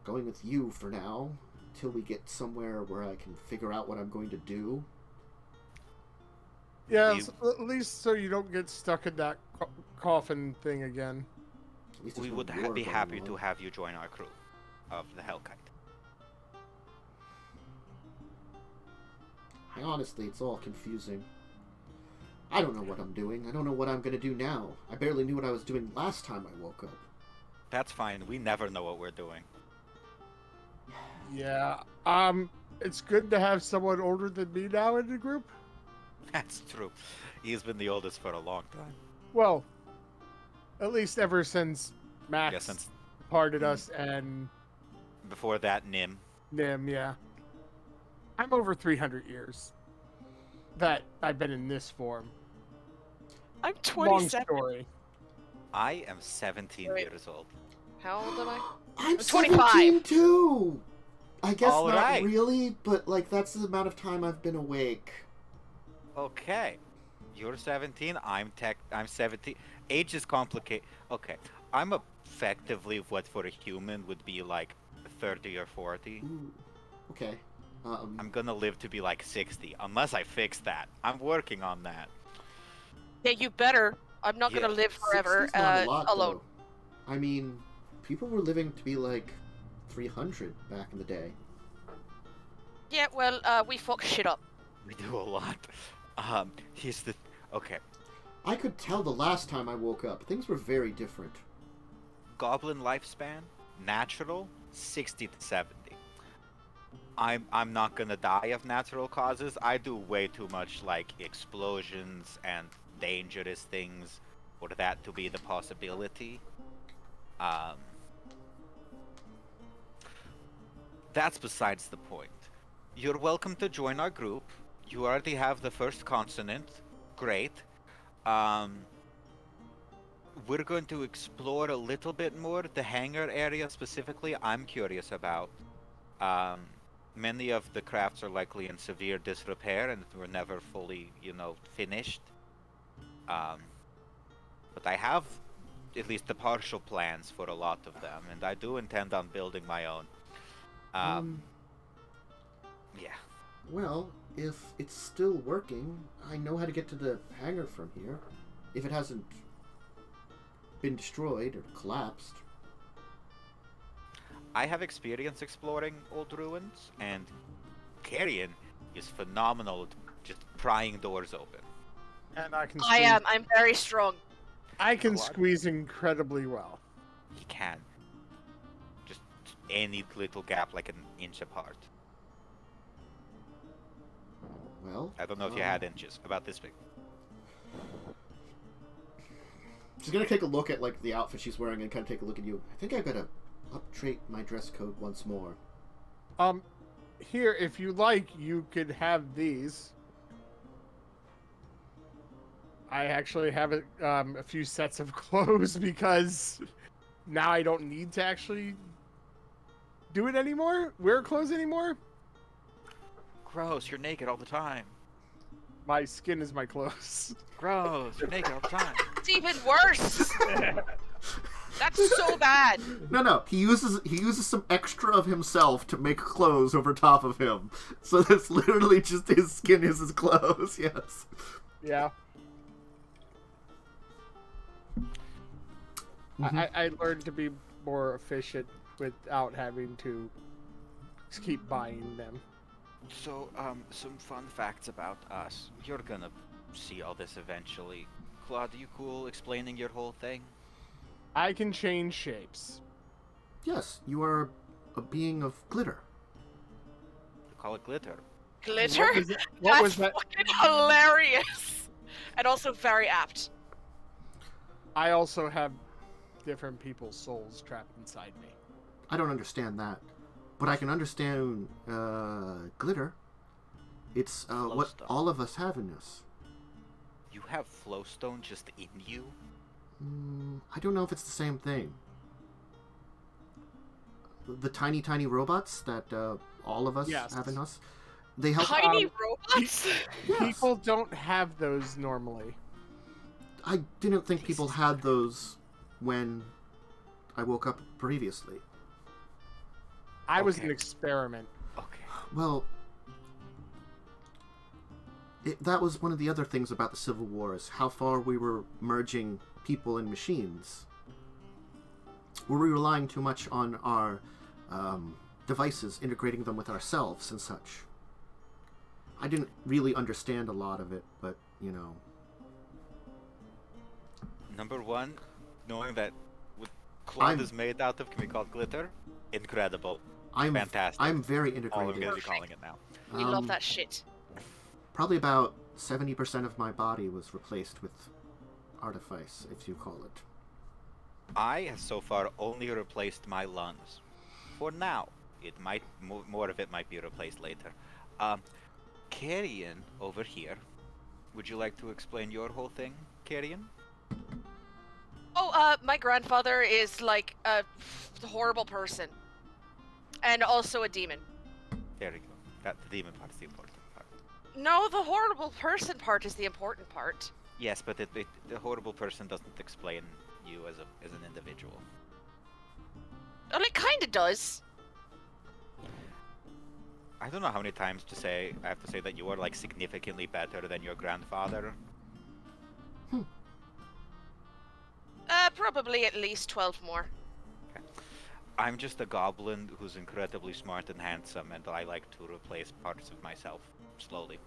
Speaker 1: going with you for now, till we get somewhere where I can figure out what I'm going to do.
Speaker 2: Yeah,
Speaker 4: You-
Speaker 2: at least so you don't get stuck in that coffin thing again.
Speaker 1: At least
Speaker 4: We
Speaker 1: there's no
Speaker 4: would
Speaker 1: war
Speaker 4: be
Speaker 1: going
Speaker 4: happy
Speaker 1: on.
Speaker 4: to have you join our crew of the Hellkite.
Speaker 1: Honestly, it's all confusing. I don't know what I'm doing. I don't know what I'm going to do now. I barely knew what I was doing last time I woke up.
Speaker 4: That's fine. We never know what we're doing.
Speaker 2: Yeah. It's good to have someone older than me now in the group.
Speaker 4: That's true. He's been the oldest for a long time.
Speaker 2: Well, at least ever since Max
Speaker 4: Yeah, since
Speaker 2: parted us and
Speaker 4: before that, Nim.
Speaker 2: Nim, yeah. I'm over 300 years that I've been in this form.
Speaker 3: I'm
Speaker 2: Long
Speaker 3: 27.
Speaker 2: story.
Speaker 4: I am 17
Speaker 3: Wait.
Speaker 4: years old.
Speaker 3: How old am I?
Speaker 1: I'm
Speaker 3: 25.
Speaker 1: 17 too! I guess
Speaker 4: All
Speaker 1: not
Speaker 4: right.
Speaker 1: really, but like that's the amount of time I've been awake.
Speaker 4: Okay. You're 17, I'm 17. Age is complicated. Okay. I'm effectively what for a human would be like 30 or 40.
Speaker 1: Ooh. Okay.
Speaker 4: I'm gonna live to be like 60, unless I fix that. I'm working on that.
Speaker 3: Yeah, you better. I'm not
Speaker 4: Yeah,
Speaker 3: gonna live forever
Speaker 1: 60's not a lot,
Speaker 3: alone.
Speaker 1: though. I mean, people were living to be like 300 back in the day.
Speaker 3: Yeah, well, we fuck shit up.
Speaker 4: We do a lot. Here's the... Okay.
Speaker 1: I could tell the last time I woke up, things were very different.
Speaker 4: Goblin lifespan, natural, 60 to 70. I'm not gonna die of natural causes. I do way too much like explosions and dangerous things for that to be the possibility. That's besides the point. You're welcome to join our group. You already have the first consonant. Great. we're going to explore a little bit more the hangar area specifically. I'm curious about. Many of the crafts are likely in severe disrepair and were never fully, finished. But I have at least the partial plans for a lot of them, and I do intend on building my own. Yeah.
Speaker 1: Well, if it's still working, I know how to get to the hangar from here. If it hasn't been destroyed or collapsed.
Speaker 4: I have experience exploring old ruins, and Carrion is phenomenal at just prying doors open.
Speaker 2: And I can.
Speaker 3: I'm very strong.
Speaker 2: I can
Speaker 4: Claud?
Speaker 2: squeeze incredibly well.
Speaker 4: He can. Just any little gap, like an inch apart.
Speaker 1: Well,
Speaker 4: I don't know if you had inches. About this big.
Speaker 1: she's gonna take a look at like the outfit she's wearing and kind of take a look at you. I think I gotta update my dress code once more.
Speaker 2: Here, if you like, you could have these. I actually have a few sets of clothes because now I don't need to actually do it anymore. Wear clothes anymore.
Speaker 4: Gross, you're naked all the time.
Speaker 2: My skin is my clothes.
Speaker 4: Gross, you're naked all the time.
Speaker 3: It's even worse. That's so bad.
Speaker 1: No. He uses some extra of himself to make clothes over top of him. So that's literally just his skin is his clothes. Yes.
Speaker 2: Yeah. I learned to be more efficient without having to keep buying them.
Speaker 4: So, some fun facts about us. You're gonna see all this eventually. Claude, you cool explaining your whole thing?
Speaker 2: I can change shapes.
Speaker 1: Yes, you are a being of glitter.
Speaker 4: You call it glitter.
Speaker 3: Glitter?
Speaker 2: What was that?
Speaker 3: Fucking hilarious. And also very apt.
Speaker 2: I also have different people's souls trapped inside me.
Speaker 1: I don't understand that, but I can understand glitter. It's what
Speaker 4: Flowstone.
Speaker 1: all of us have in us.
Speaker 4: You have flowstone just in you?
Speaker 1: I don't know if it's the same thing. The tiny robots that all of us
Speaker 2: Yes.
Speaker 1: have in us, they help.
Speaker 3: Tiny robots?
Speaker 1: Yes.
Speaker 2: People don't have those normally.
Speaker 1: I didn't think people had those when I woke up previously.
Speaker 2: I was
Speaker 4: Okay.
Speaker 2: an experiment.
Speaker 4: Okay.
Speaker 1: Well, that was one of the other things about the Civil War, is how far we were merging people and machines. Were we relying too much on our devices, integrating them with ourselves and such? I didn't really understand a lot of it, but, you know.
Speaker 4: Number one, knowing that what Claude
Speaker 1: I'm-
Speaker 4: is made out of can be called glitter, incredible.
Speaker 1: I'm
Speaker 4: Fantastic.
Speaker 1: I'm very
Speaker 4: All I'm
Speaker 1: integrated.
Speaker 4: going to be calling it now.
Speaker 3: We love that shit.
Speaker 1: Probably about 70% of my body was replaced with artifice, if you call it.
Speaker 4: I have so far only replaced my lungs. For now. It might more of it might be replaced later. Carrion over here. Would you like to explain your whole thing, Carrion?
Speaker 3: Oh, my grandfather is like a horrible person. And also a demon.
Speaker 4: There we go. That the demon part is the important part.
Speaker 3: No, the horrible person part is the important part.
Speaker 4: Yes, but the horrible person doesn't explain you as an individual.
Speaker 3: Well, it kinda does.
Speaker 4: I don't know how many times I have to say that you are like significantly better than your grandfather.
Speaker 3: Probably at least 12 more.
Speaker 4: I'm just a goblin who's incredibly smart and handsome, and I like to replace parts of myself slowly.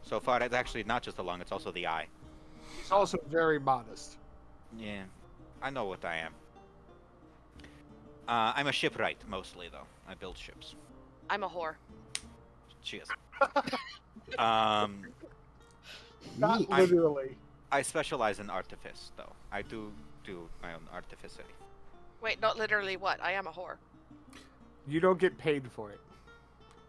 Speaker 4: So far, it's actually not just the lung, it's also the eye.
Speaker 2: He's also very modest.
Speaker 4: Yeah, I know what I am. I'm a shipwright, mostly, though. I build ships.
Speaker 3: I'm a whore.
Speaker 4: She is.
Speaker 2: Not
Speaker 1: Me,
Speaker 2: literally.
Speaker 4: I specialize in artifice, though. I do my own artificer.
Speaker 3: Wait, not literally what? I am a whore.
Speaker 2: You don't get paid for it.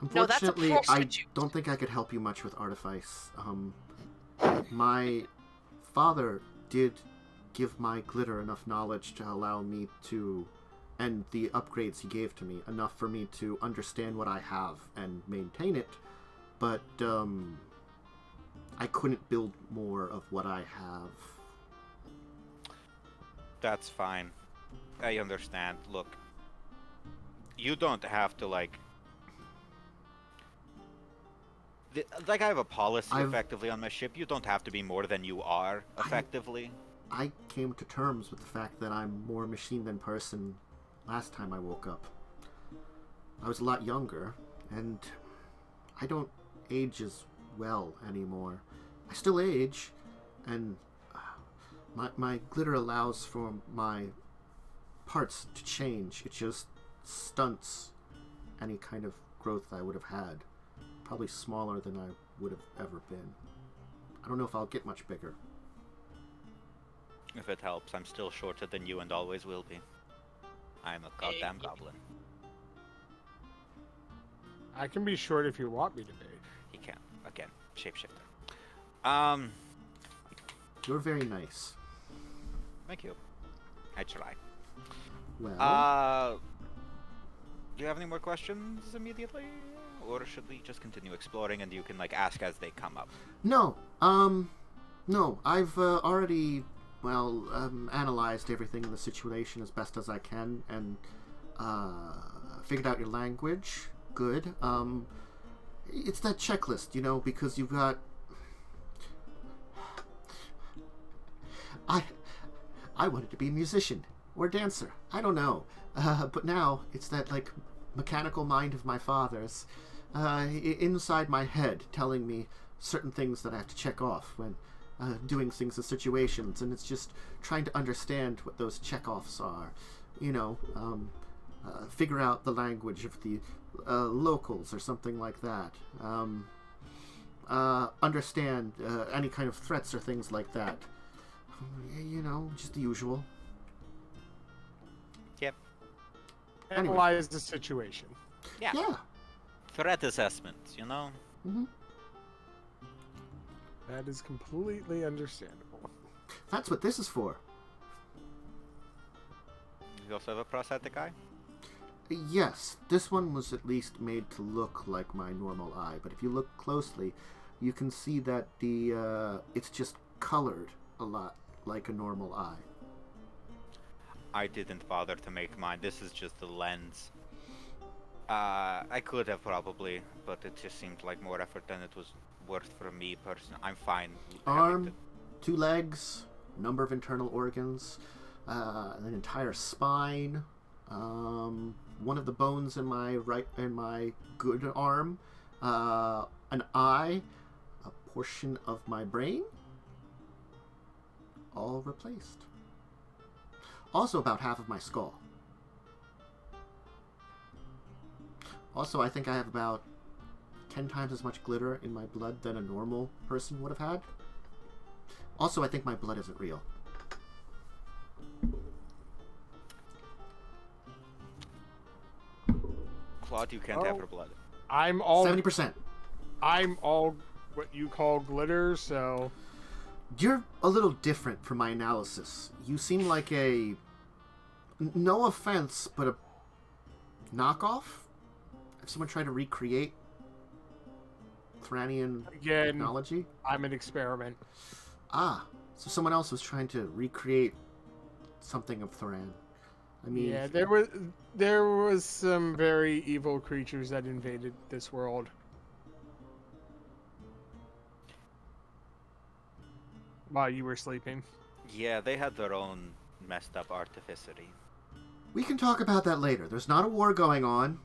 Speaker 3: No, that's a
Speaker 1: Unfortunately, I
Speaker 3: prostitute.
Speaker 1: don't think I could help you much with artifice. My father did give my glitter enough knowledge to allow me to, and the upgrades he gave to me, enough for me to understand what I have and maintain it, but I couldn't build more of what I have.
Speaker 4: That's fine. I understand. Look, you don't have to, like... I have a policy effectively on my ship. You don't have to be more than you are, effectively.
Speaker 1: I came to terms with the fact that I'm more machine than person last time I woke up. I was a lot younger, and I don't age as well anymore. I still age, and my glitter allows for my parts to change. It just stunts any kind of growth I would have had. Probably smaller than I would have ever been. I don't know if I'll get much bigger.
Speaker 4: If it helps, I'm still shorter than you and always will be. I'm a goddamn goblin.
Speaker 2: I can be short if you want me to be.
Speaker 4: He can. Again, shapeshifter.
Speaker 1: You're very nice.
Speaker 4: Thank you. I try.
Speaker 1: Well...
Speaker 4: Do you have any more questions immediately? Or should we just continue exploring and you can, like, ask as they come up?
Speaker 1: No. No. I've already, analyzed everything in the situation as best as I can and figured out your language. Good. It's that checklist, because you've got... I wanted to be a musician or a dancer. I don't know. But now it's that, like, mechanical mind of my father's inside my head telling me certain things that I have to check off when doing things in situations, and it's just trying to understand what those check-offs are. Figure out the language of the locals or something like that. Understand any kind of threats or things like that. Just the usual.
Speaker 4: Yep.
Speaker 2: Analyze the situation.
Speaker 1: Yeah.
Speaker 4: Threat assessments,
Speaker 1: Mm-hmm.
Speaker 2: That is completely understandable.
Speaker 1: That's what this is for.
Speaker 4: You also have a prosthetic eye?
Speaker 1: Yes, this one was at least made to look like my normal eye, but if you look closely, you can see that it's just colored a lot like a normal eye.
Speaker 4: I didn't bother to make mine. This is just the lens. I could have probably, but it just seemed like more effort than it was worth for me personally. I'm fine.
Speaker 1: Arm, 2 legs, number of internal organs, an entire spine, one of the bones in my good arm, an eye, a portion of my brain, all replaced. Also about half of my skull. Also, I think I have about 10 times as much glitter in my blood than a normal person would have had. Also, I think my blood isn't real.
Speaker 4: Claud, you can't have her blood.
Speaker 2: I'm all
Speaker 1: 70%.
Speaker 2: I'm all what you call glitter, so
Speaker 1: You're a little different from my analysis. You seem like a, no offense, but a knockoff? If someone tried to recreate Thranian technology?
Speaker 2: I'm an experiment.
Speaker 1: Ah, so someone else was trying to recreate something of Thran. I mean...
Speaker 2: Yeah, there was some very evil creatures that invaded this world. While you were sleeping.
Speaker 4: Yeah, they had their own messed up artificery.
Speaker 1: We can talk about that later. There's not a war going on.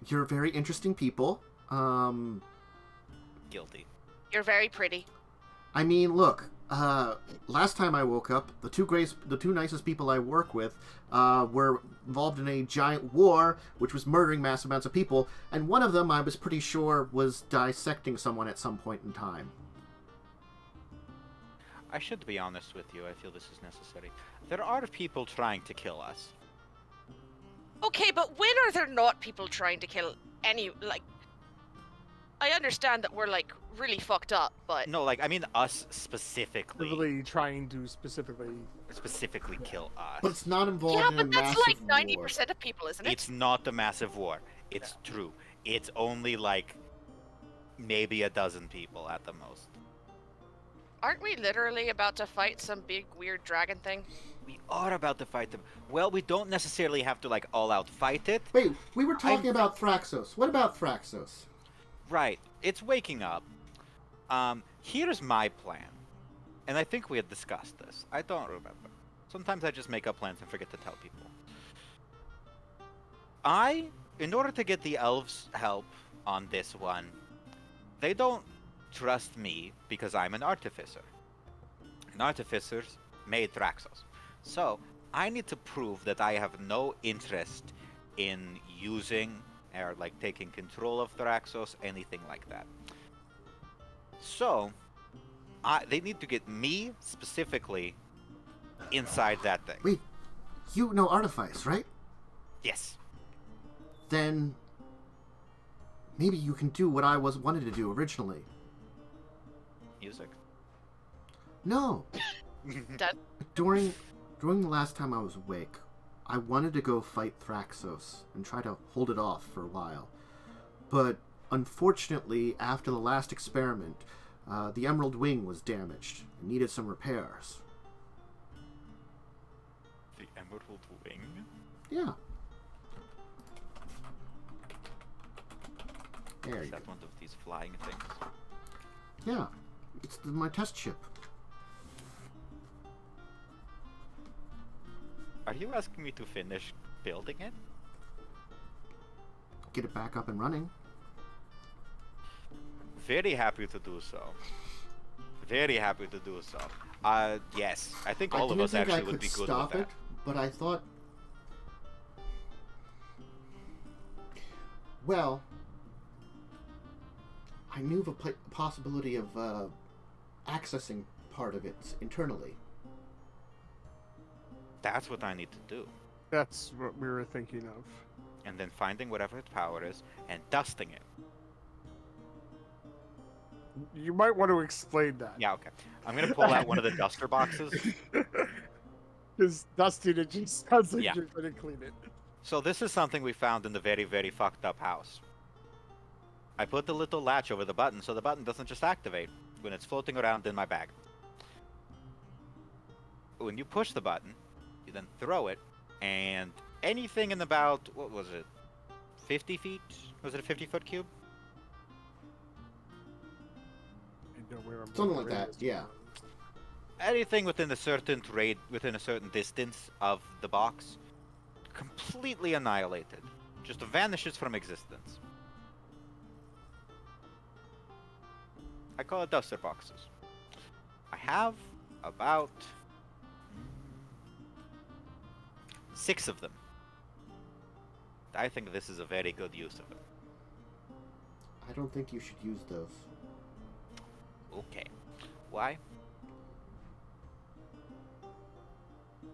Speaker 1: You're very interesting people.
Speaker 4: Guilty.
Speaker 3: You're very pretty.
Speaker 1: I mean, look, last time I woke up, the two nicest people I work with were involved in a giant war, which was murdering massive amounts of people, and one of them I was pretty sure was dissecting someone at some point in time.
Speaker 4: I should be honest with you, I feel this is necessary. There are people trying to kill us.
Speaker 3: Okay, but when are there not people trying to kill any, like... I understand that we're like really fucked up, but
Speaker 4: No, like I mean us specifically.
Speaker 2: Really trying to specifically.
Speaker 4: Specifically kill us.
Speaker 1: But it's not involved
Speaker 3: yeah,
Speaker 1: in a
Speaker 3: but that's
Speaker 1: massive
Speaker 3: like
Speaker 1: war.
Speaker 3: 90% of people, isn't it?
Speaker 4: It's not a massive war. It's true. It's only like maybe a dozen people at the most.
Speaker 3: Aren't we literally about to fight some big weird dragon thing?
Speaker 4: We are about to fight them. Well, we don't necessarily have to like all out fight it.
Speaker 1: Wait, we were talking about Traxos. What about Traxos?
Speaker 4: Right. It's waking up. Here's my plan. And I think we had discussed this. I don't remember. Sometimes I just make up plans and forget to tell people. In order to get the elves' help on this one, they don't trust me because I'm an artificer. And artificers made Traxos. So, I need to prove that I have no interest in using or like taking control of Traxos, anything like that. So, they need to get me specifically inside that thing.
Speaker 1: Wait, you know Artifice, right?
Speaker 4: Yes.
Speaker 1: Then maybe you can do what I wanted to do originally.
Speaker 4: Music.
Speaker 1: No.
Speaker 3: That
Speaker 1: During the last time I was awake, I wanted to go fight Traxos and try to hold it off for a while. But unfortunately, after the last experiment, the Emerald Wing was damaged and needed some repairs.
Speaker 4: The Emerald Wing?
Speaker 1: Yeah. There
Speaker 4: Is
Speaker 1: you go.
Speaker 4: that one of these flying things?
Speaker 1: Yeah. It's my test ship.
Speaker 4: Are you asking me to finish building it?
Speaker 1: Get it back up and running.
Speaker 4: Very happy to do so. Very happy to do so. Yes. I think all of us actually would be good with
Speaker 1: stop
Speaker 4: that.
Speaker 1: it, but I thought... Well, I knew of a possibility of accessing part of it internally.
Speaker 4: That's what I need to do.
Speaker 2: That's what we were thinking of.
Speaker 4: And then finding whatever its power is and dusting it.
Speaker 2: You might want to explain that.
Speaker 4: Yeah, okay. I'm gonna pull out one of the duster boxes.
Speaker 2: Because dusting it just sounds like
Speaker 4: Yeah.
Speaker 2: you're going to clean it.
Speaker 4: So this is something we found in the very, very fucked up house. I put the little latch over the button so the button doesn't just activate when it's floating around in my bag. When you push the button, you then throw it, and anything in about, what was it, 50 feet? Was it a 50-foot cube?
Speaker 2: I know where I'm
Speaker 1: Something
Speaker 2: going
Speaker 1: like that,
Speaker 2: with this.
Speaker 1: yeah.
Speaker 4: Anything within a certain within a certain distance of the box, completely annihilated. Just vanishes from existence. I call it duster boxes. I have about 6 of them. I think this is a very good use of it.
Speaker 1: I don't think you should use those.
Speaker 4: Okay. Why?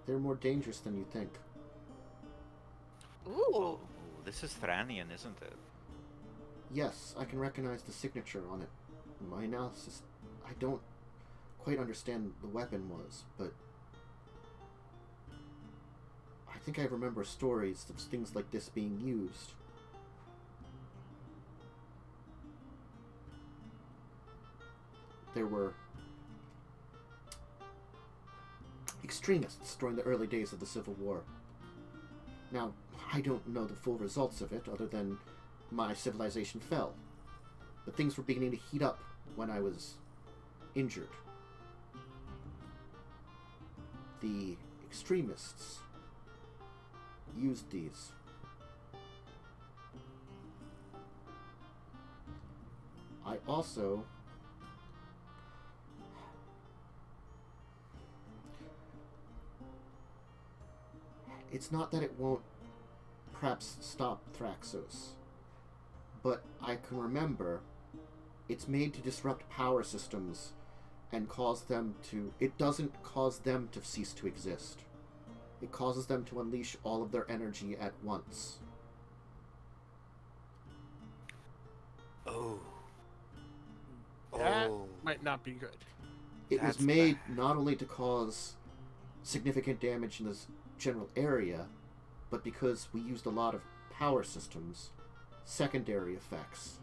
Speaker 1: They're more dangerous than you think.
Speaker 3: Ooh.
Speaker 4: Oh, this is Thranian, isn't it?
Speaker 1: Yes, I can recognize the signature on it. My analysis, I don't quite understand the weapon was, but I think I remember stories of things like this being used. There were extremists during the early days of the Civil War. Now, I don't know the full results of it, other than my civilization fell. But things were beginning to heat up when I was injured. The extremists used these. I also... It's not that it won't perhaps stop Traxos, but I can remember it's made to disrupt power systems and cause them to... It doesn't cause them to cease to exist. It causes them to unleash all of their energy at once.
Speaker 4: Oh,
Speaker 2: That
Speaker 4: Oh.
Speaker 2: might not be good.
Speaker 1: It was
Speaker 4: That's
Speaker 1: made
Speaker 4: bad.
Speaker 1: not only to cause significant damage in this general area, but because we used a lot of power systems, secondary effects.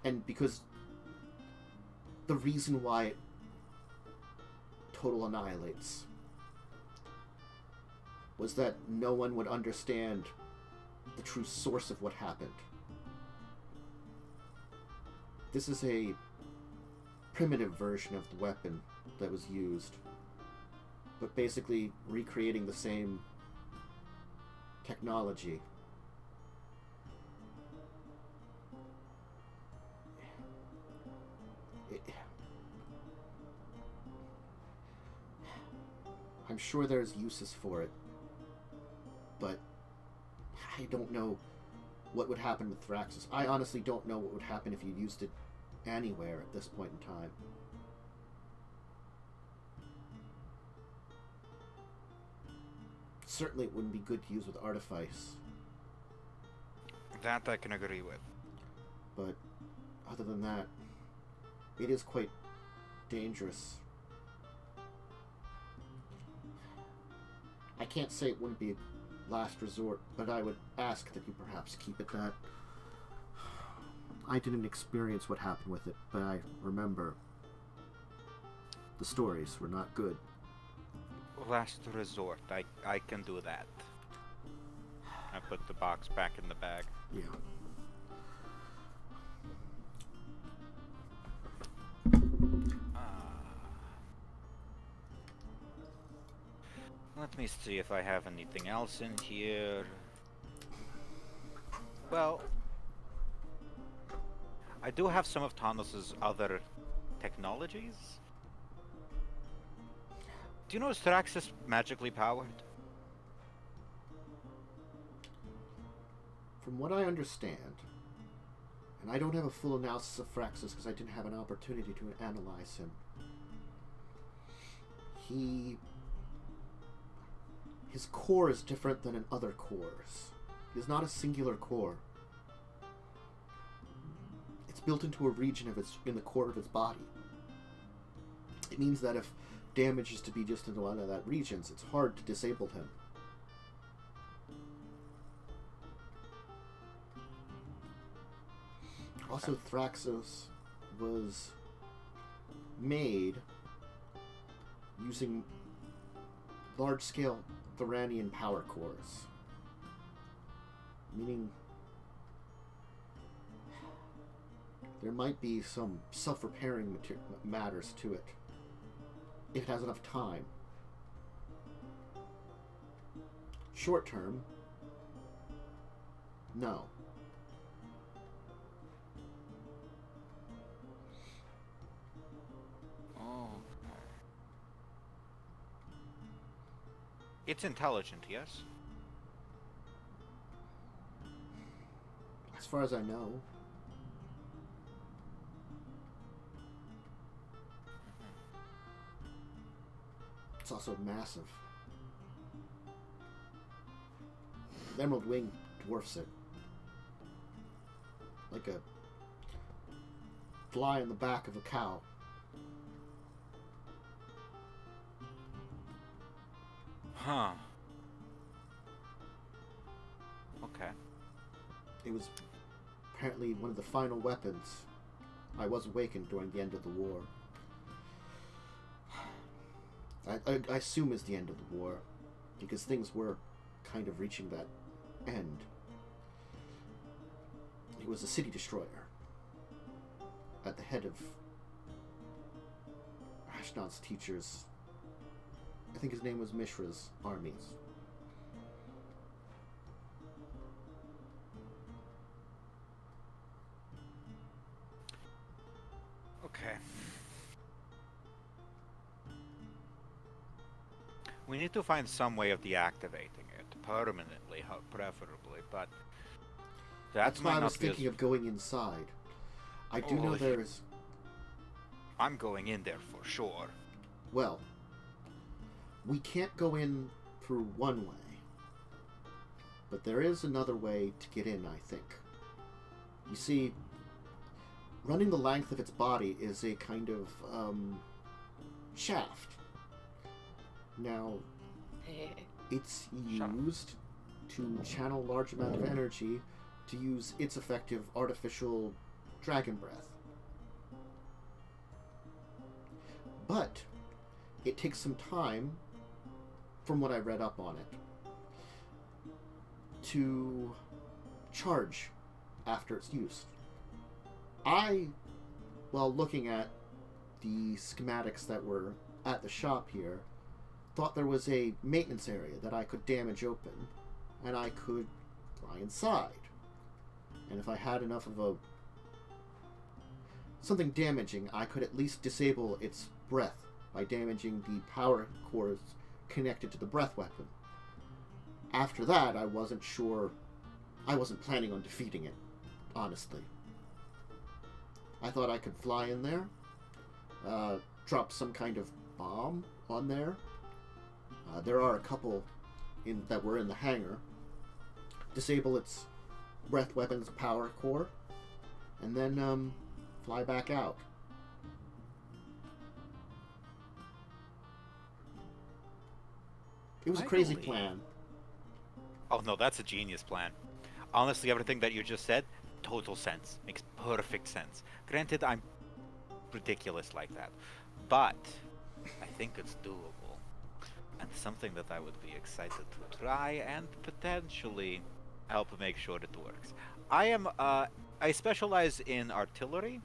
Speaker 1: And because the reason why it total annihilates was that no one would understand the true source of what happened. This is a primitive version of the weapon that was used, but basically recreating the same technology. I'm sure there's uses for it, but I don't know what would happen with Traxos. I honestly don't know what would happen if you used it anywhere at this point in time. Certainly it wouldn't be good to use with Artifice,
Speaker 4: That I can agree with.
Speaker 1: but other than that, it is quite dangerous. I can't say it wouldn't be a last resort, but I would ask that you perhaps keep it that. I didn't experience what happened with it, but I remember the stories were not good.
Speaker 4: Last resort. I can do that. I put the box back in the bag.
Speaker 1: Yeah.
Speaker 4: Let me see if I have anything else in here. Well, I do have some of Tanos's other technologies. Do you know is Traxos magically powered?
Speaker 1: From what I understand, and I don't have a full analysis of Traxos because I didn't have an opportunity to analyze him, his core is different than in other cores. He is not a singular core. It's built into a region in the core of its body. It means that if damage is to be just into one of that regions, it's hard to disable him. Also, Traxos was made using large-scale Thoranian power cores, meaning there might be some self-repairing matters to it if it has enough time. Short term, no.
Speaker 4: Oh. It's intelligent, yes?
Speaker 1: As far as I know. It's also massive. The Emerald Wing dwarfs it. Like a fly on the back of a cow.
Speaker 4: Huh. Okay.
Speaker 1: It was apparently one of the final weapons. I was awakened during the end of the war. I assume it's the end of the war, because things were kind of reaching that end. He was a city destroyer at the head of Ashnod's teachers. I think his name was Mishra's armies.
Speaker 4: Okay. We need to find some way of deactivating it permanently, preferably, but
Speaker 1: That's why
Speaker 4: might
Speaker 1: I was
Speaker 4: not be as-
Speaker 1: thinking of going inside. I do
Speaker 4: Oh,
Speaker 1: know
Speaker 4: if
Speaker 1: there
Speaker 4: you-
Speaker 1: is...
Speaker 4: I'm going in there for sure.
Speaker 1: Well, we can't go in through one way. But there is another way to get in, I think. You see, running the length of its body is a kind of shaft. Now, it's used to channel large amount of energy to use its effective artificial dragon breath. But it takes some time, from what I read up on it, to charge after it's used. While looking at the schematics that were at the shop here, thought there was a maintenance area that I could damage open, and I could fly inside. And if I had enough of something damaging, I could at least disable its breath by damaging the power cores connected to the breath weapon. After that, I wasn't sure. I wasn't planning on defeating it, honestly. I thought I could fly in there, drop some kind of bomb on there. There are a couple that were in the hangar. Disable its breath weapon's power core, and then fly back out. It was a crazy plan.
Speaker 4: Oh no, that's a genius plan. Honestly, everything that you just said, total sense. Makes perfect sense. Granted, I'm ridiculous like that, but I think it's doable. And something that I would be excited to try and potentially help make sure it works. I specialize in artillery.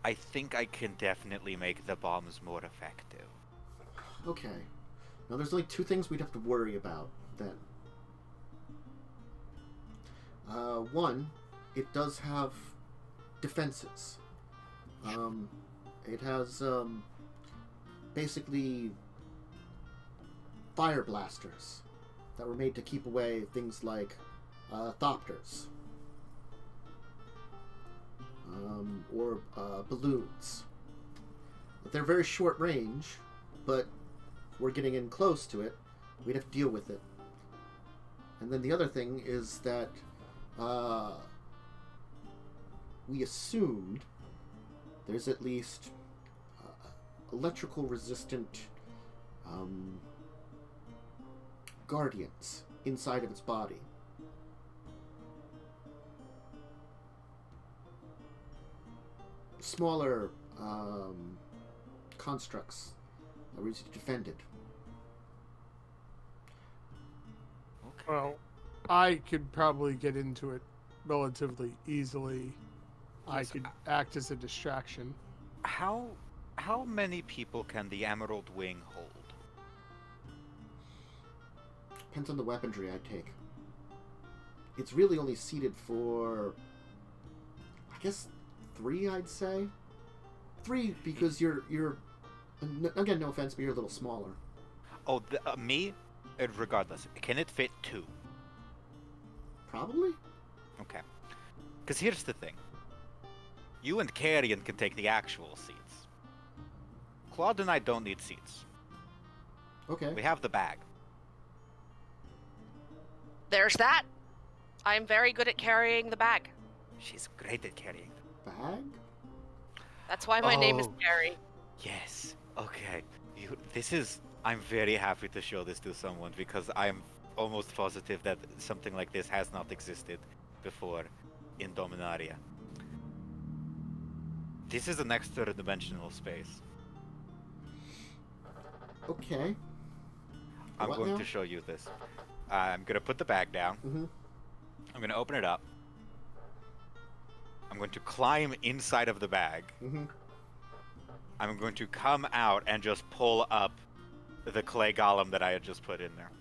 Speaker 4: I think I can definitely make the bombs more effective.
Speaker 1: Okay. Now there's like two things we'd have to worry about then. One, it does have defenses. It has basically fire blasters that were made to keep away things like thopters or balloons. They're very short range, but if we're getting in close to it, we'd have to deal with it. And then the other thing is that we assumed there's at least electrical resistant guardians inside of its body. Smaller constructs that were used to defend it.
Speaker 4: Okay.
Speaker 2: Well, I could probably get into it relatively easily. I could act as a distraction.
Speaker 4: How many people can the Emerald Wing hold?
Speaker 1: Depends on the weaponry I take. It's really only seated for, I guess, 3, I'd say. 3 because you're again, no offense, but you're a little smaller.
Speaker 4: Oh, me? Regardless, can it fit 2?
Speaker 1: Probably.
Speaker 4: Okay. Because here's the thing. You and Carrion can take the actual seats. Claud and I don't need seats.
Speaker 1: Okay.
Speaker 4: We have the bag.
Speaker 3: There's that. I'm very good at carrying the bag.
Speaker 4: She's great at carrying.
Speaker 1: Bag?
Speaker 3: That's why my name is
Speaker 4: Oh.
Speaker 3: Carrie.
Speaker 4: Yes. Okay. I'm very happy to show this to someone because I'm almost positive that something like this has not existed before in Dominaria. This is an extra dimensional space.
Speaker 1: Okay.
Speaker 4: I'm
Speaker 1: What
Speaker 4: going
Speaker 1: now?
Speaker 4: to show you this. I'm going to put the bag down.
Speaker 1: Mm-hmm.
Speaker 4: I'm going to open it up. I'm going to climb inside of the bag.
Speaker 1: Mm-hmm.
Speaker 4: I'm going to come out and just pull up the clay golem that I had just put in there.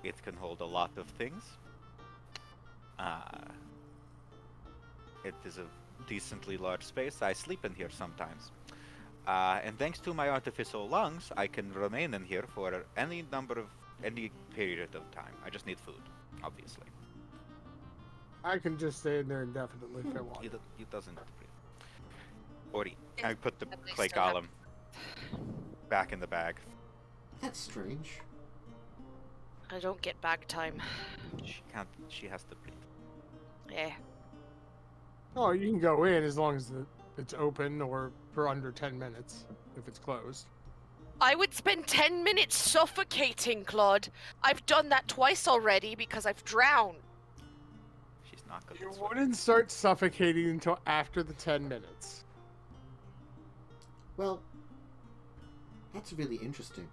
Speaker 4: It can hold a lot of things. It is a decently large space. I sleep in here sometimes. And thanks to my artificial lungs, I can remain in here for any period of time. I just need food, obviously.
Speaker 2: I can just stay in there indefinitely if I want.
Speaker 4: He doesn't breathe. Ori, I put the
Speaker 3: At least
Speaker 4: clay
Speaker 3: I have-
Speaker 4: golem back in the bag.
Speaker 1: That's strange.
Speaker 3: I don't get bag time.
Speaker 4: She can't. She has to breathe.
Speaker 3: Yeah.
Speaker 2: Oh, you can go in as long as it's open or for under 10 minutes if it's closed.
Speaker 3: I would spend 10 minutes suffocating, Claude. I've done that twice already because I've drowned.
Speaker 4: She's not good
Speaker 2: You
Speaker 4: at swimming.
Speaker 2: wouldn't start suffocating until after the 10 minutes.
Speaker 1: Well, that's really interesting.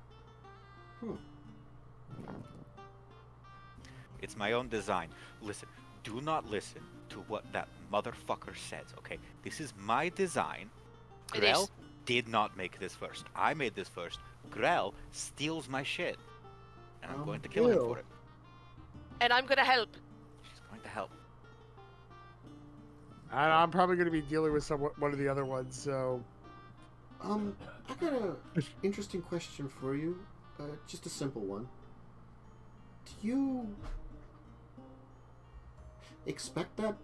Speaker 4: It's my own design. Listen, do not listen to what that motherfucker says, okay? This is my design.
Speaker 3: It
Speaker 4: Grell
Speaker 3: is.
Speaker 4: did not make this first. I made this first. Grell steals my shit. And I'm going to kill him
Speaker 2: Ew.
Speaker 4: for it.
Speaker 3: And I'm gonna help.
Speaker 4: She's going to help.
Speaker 2: And I'm probably going to be dealing with one of the other ones, so...
Speaker 1: I got a interesting question for you. Just a simple one. Do you expect that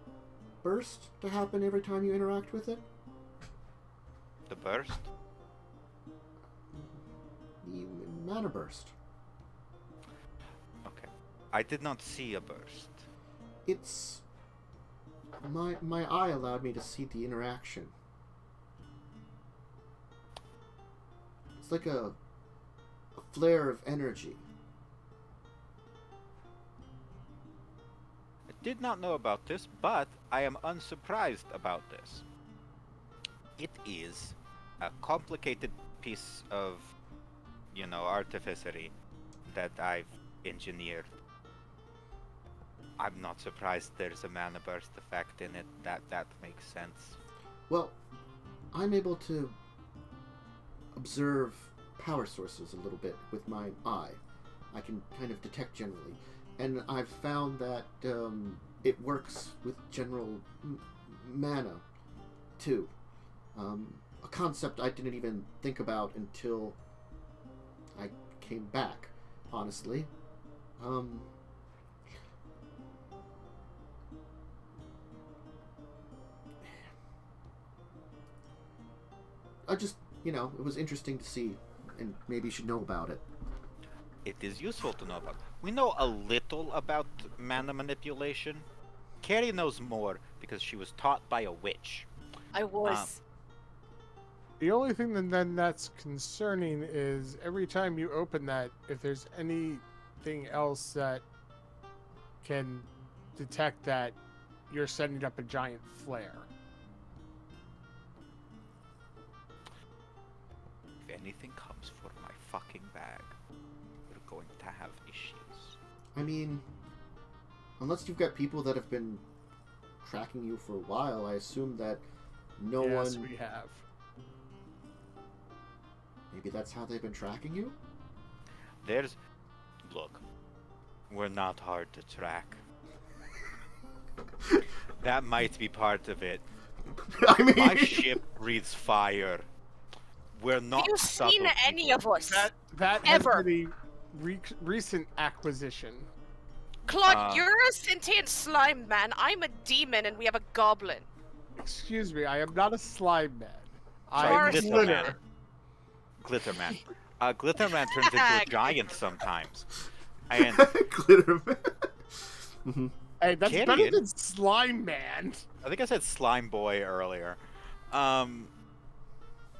Speaker 1: burst to happen every time you interact with it?
Speaker 4: The burst?
Speaker 1: The mana burst.
Speaker 4: Okay. I did not see a burst.
Speaker 1: It's... My eye allowed me to see the interaction. It's like a flare of energy.
Speaker 4: I did not know about this, but I am unsurprised about this. It is a complicated piece of, artificery that I've engineered. I'm not surprised there's a mana burst effect in it. That makes sense.
Speaker 1: Well, I'm able to observe power sources a little bit with my eye. I can kind of detect generally. And I've found that it works with general mana, too. A concept I didn't even think about until I came back, honestly. I just, it was interesting to see, and maybe you should know about it.
Speaker 4: It is useful to know about. We know a little about mana manipulation. Carrie knows more because she was taught by a witch.
Speaker 3: I was.
Speaker 2: The only thing then that's concerning is every time you open that, if there's anything else that can detect that, you're setting up a giant flare.
Speaker 4: If anything comes for my fucking bag, we're going to have issues.
Speaker 1: I mean, unless you've got people that have been tracking you for a while, I assume that no
Speaker 2: Yes,
Speaker 1: one...
Speaker 2: we have.
Speaker 1: Maybe that's how they've been tracking you?
Speaker 4: Look, we're not hard to track. That might be part of it.
Speaker 1: I mean...
Speaker 4: My ship breathes fire. We're not
Speaker 3: Have you
Speaker 4: subtle
Speaker 3: seen any
Speaker 4: people.
Speaker 3: of us?
Speaker 2: That
Speaker 3: Ever.
Speaker 2: has been a recent acquisition.
Speaker 3: Claude, you're a sentient slime man. I'm a demon, and we have a goblin.
Speaker 2: Excuse me, I am not a slime man.
Speaker 3: Sorry,
Speaker 2: I'm
Speaker 3: Glitter
Speaker 2: glitter.
Speaker 4: Man. Glitter Man. Glitter Man turns into a giant sometimes. And
Speaker 1: Glitter man. Mhm.
Speaker 2: Hey, that's better
Speaker 4: Carrion.
Speaker 2: than slime man.
Speaker 4: I think I said Slime Boy earlier.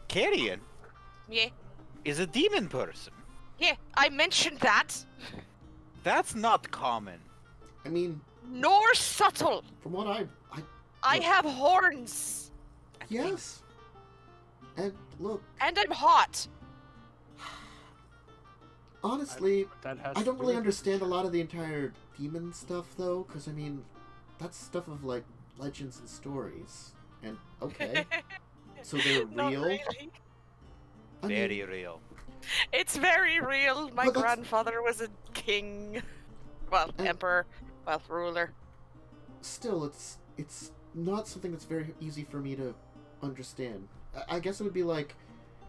Speaker 4: Carrion
Speaker 3: Yeah,
Speaker 4: is a demon person.
Speaker 3: yeah, I mentioned that.
Speaker 4: That's not common.
Speaker 1: I mean,
Speaker 3: Nor subtle.
Speaker 1: from what I
Speaker 3: I have horns.
Speaker 1: yes. And look,
Speaker 3: And I'm hot.
Speaker 1: honestly,
Speaker 2: That has
Speaker 1: I
Speaker 2: to
Speaker 1: don't
Speaker 2: do
Speaker 1: really
Speaker 2: with-
Speaker 1: understand a lot of the entire demon stuff, though, because, I mean, that's stuff of, like, legends and stories. And, okay, so they're
Speaker 3: Not
Speaker 1: real?
Speaker 3: really.
Speaker 1: I mean,
Speaker 4: Very real.
Speaker 3: It's very real. My
Speaker 1: But that's-
Speaker 3: grandfather was a king. Well,
Speaker 1: And-
Speaker 3: emperor. Well, ruler.
Speaker 1: still, it's not something that's very easy for me to understand. I guess it would be like,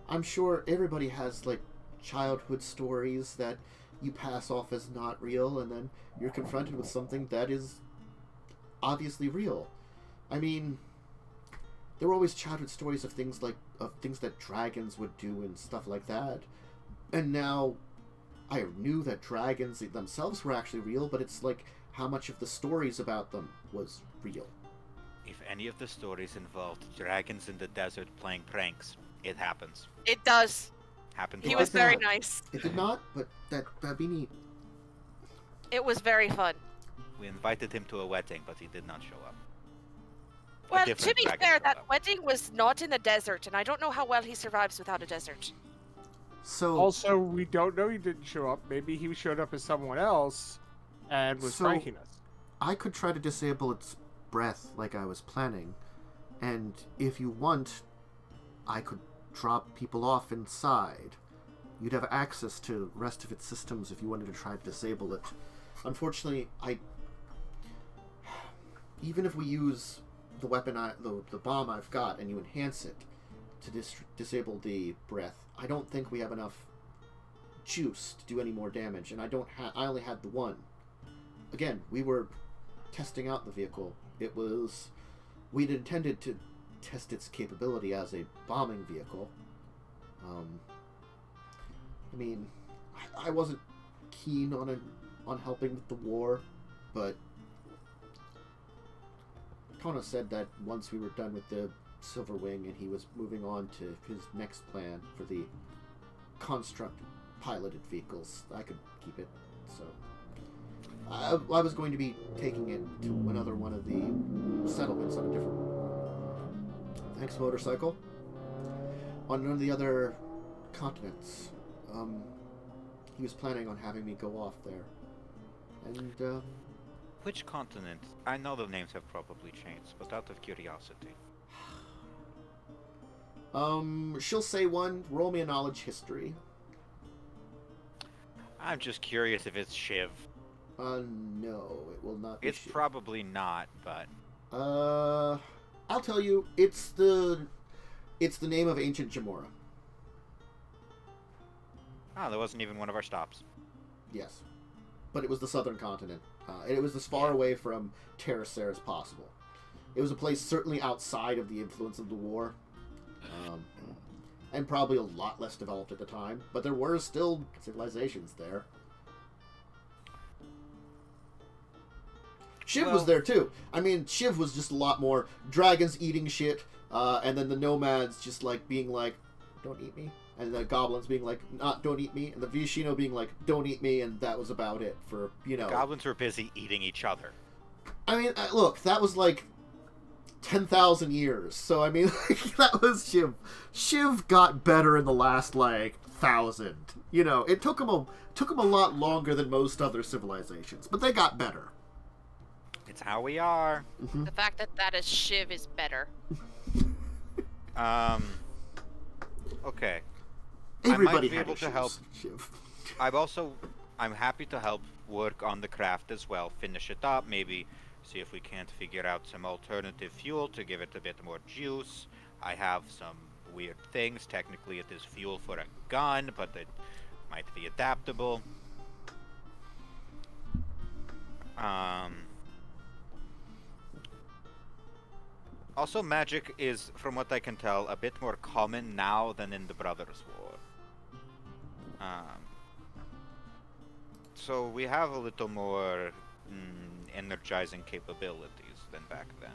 Speaker 1: I'm sure everybody has, like, childhood stories that you pass off as not real, and then you're confronted with something that is obviously real. I mean, there were always childhood stories of things that dragons would do and stuff like that. And now I knew that dragons themselves were actually real, but it's like how much of the stories about them was real.
Speaker 4: if any of the stories involved dragons in the desert playing pranks, it happens.
Speaker 3: It does.
Speaker 4: Happened
Speaker 3: He
Speaker 4: to
Speaker 3: was
Speaker 4: us.
Speaker 3: very
Speaker 1: not.
Speaker 3: nice.
Speaker 1: It did not, but that'd be neat.
Speaker 3: It was very fun.
Speaker 4: We invited him to a wedding, but he did not show up. A
Speaker 3: Well, to
Speaker 4: different
Speaker 3: be
Speaker 4: dragon
Speaker 3: fair,
Speaker 4: showed
Speaker 3: that
Speaker 4: up.
Speaker 3: wedding was not in the desert, and I don't know how well he survives without a desert.
Speaker 1: So
Speaker 2: Also, we don't know he didn't show up. Maybe he showed up as someone else and was
Speaker 1: So-
Speaker 2: pranking us.
Speaker 1: I could try to disable its breath like I was planning, and if you want, I could drop people off inside. You'd have access to the rest of its systems if you wanted to try to disable it. Unfortunately, even if we use the weapon, the bomb I've got, and you enhance it to disable the breath, I don't think we have enough juice to do any more damage, and I only had the one. Again, we were testing out the vehicle. We'd intended to test its capability as a bombing vehicle. I mean, I wasn't keen on helping with the war, but Kona said that once we were done with the Silver Wing and he was moving on to his next plan for the construct piloted vehicles, I could keep it. So I was going to be taking it to another one of the settlements on a different motorcycle on one of the other continents. He was planning on having me go off there, and
Speaker 4: Which continent? I know the names have probably changed, but out of curiosity.
Speaker 1: she'll say one. Roll me a knowledge history.
Speaker 4: I'm just curious if it's Shiv.
Speaker 1: No, it will not be.
Speaker 4: It's probably not, but
Speaker 1: I'll tell you, it's the name of ancient Jamora.
Speaker 4: that wasn't even one of our stops.
Speaker 1: Yes, but it was the southern continent, and it was as far away from Terracer as possible. It was a place certainly outside of the influence of the war, and probably a lot less developed at the time, but there were still civilizations there. Shiv was there too. I mean, Shiv was just a lot more dragons eating shit, and then the nomads just like being like, "Don't eat me," and the goblins being like, "Don't eat me," and the Viashino being like, "Don't eat me," and that was about it for
Speaker 4: Goblins were busy eating each other.
Speaker 1: I mean, look, that was like 10,000 years, so I mean, like, that was Shiv. Shiv got better in the last like 1,000. It took them a lot longer than most other civilizations, but they got better.
Speaker 4: It's how we are.
Speaker 3: The fact that is Shiv is better.
Speaker 4: Okay.
Speaker 1: Everybody
Speaker 4: be
Speaker 1: had
Speaker 4: able to
Speaker 1: issues,
Speaker 4: help.
Speaker 1: Shiv.
Speaker 4: I'm happy to help work on the craft as well, finish it up, maybe see if we can't figure out some alternative fuel to give it a bit more juice. I have some weird things. Technically it is fuel for a gun, but it might be adaptable. Also, magic is, from what I can tell, a bit more common now than in the Brothers' War. So we have a little more energizing capabilities than back then.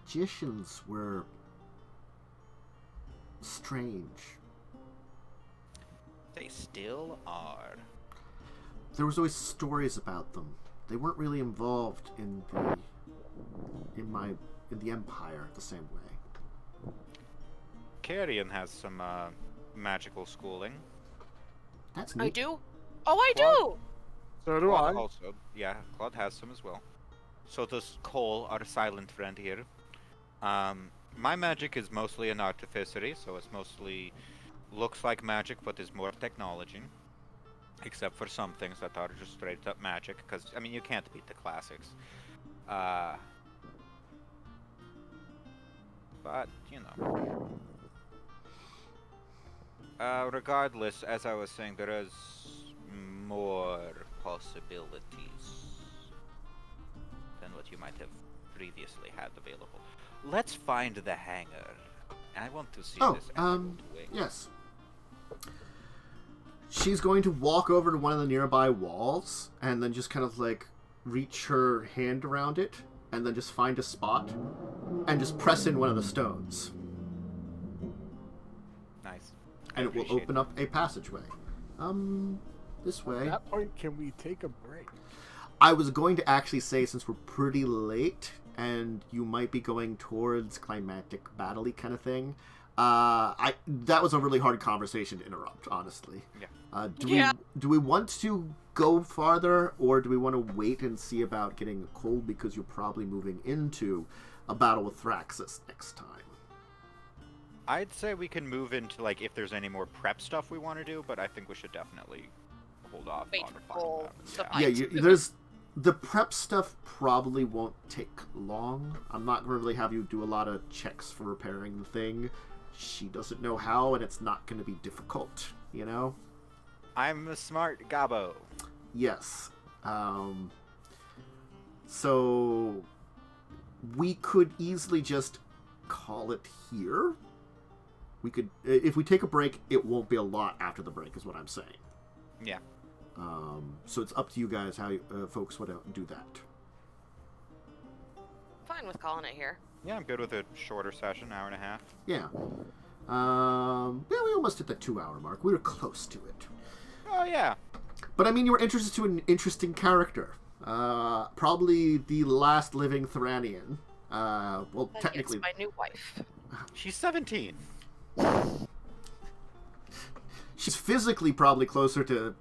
Speaker 1: Magicians were strange.
Speaker 4: They still are.
Speaker 1: There was always stories about them. They weren't really involved in the Empire the same way.
Speaker 4: Carrion has some magical schooling.
Speaker 1: That's neat.
Speaker 3: I do? Oh, I
Speaker 4: Claud.
Speaker 3: do!
Speaker 2: So do
Speaker 4: Claud
Speaker 2: I.
Speaker 4: also, yeah, Claude has some as well. So does Cole, our silent friend here. My magic is mostly an artificery, so it's mostly looks like magic, but is more technology. Except for some things that are just straight up magic, because, I mean, you can't beat the classics. But, regardless, as I was saying, there is more possibilities than what you might have previously had available. Let's find the hangar. I want to see this emerald wing.
Speaker 1: Yes. She's going to walk over to one of the nearby walls and then just kind of like reach her hand around it and then just find a spot and just press in one of the stones.
Speaker 4: Nice.
Speaker 1: And it will open up a passageway. This way.
Speaker 2: At that point, can we take a break?
Speaker 1: I was going to actually say, since we're pretty late and you might be going towards climatic battle-y kind of thing, that was a really hard conversation to interrupt, honestly.
Speaker 4: Yeah.
Speaker 1: Do we want to go farther, or do we want to wait and see about getting a cold, because you're probably moving into a battle with Traxos next time?
Speaker 4: I'd say we can move into, like, if there's any more prep stuff we want to do, but I think we should definitely hold off
Speaker 3: Wait
Speaker 4: on the
Speaker 3: for
Speaker 4: final
Speaker 3: cold
Speaker 4: battle.
Speaker 3: stuff.
Speaker 1: Yeah, there's... The prep stuff probably won't take long. I'm not going to really have you do a lot of checks for repairing the thing. She doesn't know how, and it's not going to be difficult, you know?
Speaker 4: I'm a smart gobbo.
Speaker 1: Yes. So we could easily just call it here. We could, if we take a break, it won't be a lot after the break, is what I'm saying.
Speaker 4: Yeah.
Speaker 1: So it's up to you guys how you, folks want to do that.
Speaker 3: Fine with calling it here.
Speaker 4: Yeah, I'm good with a shorter session, hour and a half.
Speaker 1: Yeah. Yeah, we almost hit the 2-hour mark. We were close to it.
Speaker 4: Oh, yeah.
Speaker 1: But I mean, you were interested to an interesting character. Probably the last living Thranian. Well,
Speaker 3: And
Speaker 1: technically...
Speaker 3: it's my new wife.
Speaker 4: She's 17.
Speaker 1: She's physically probably closer to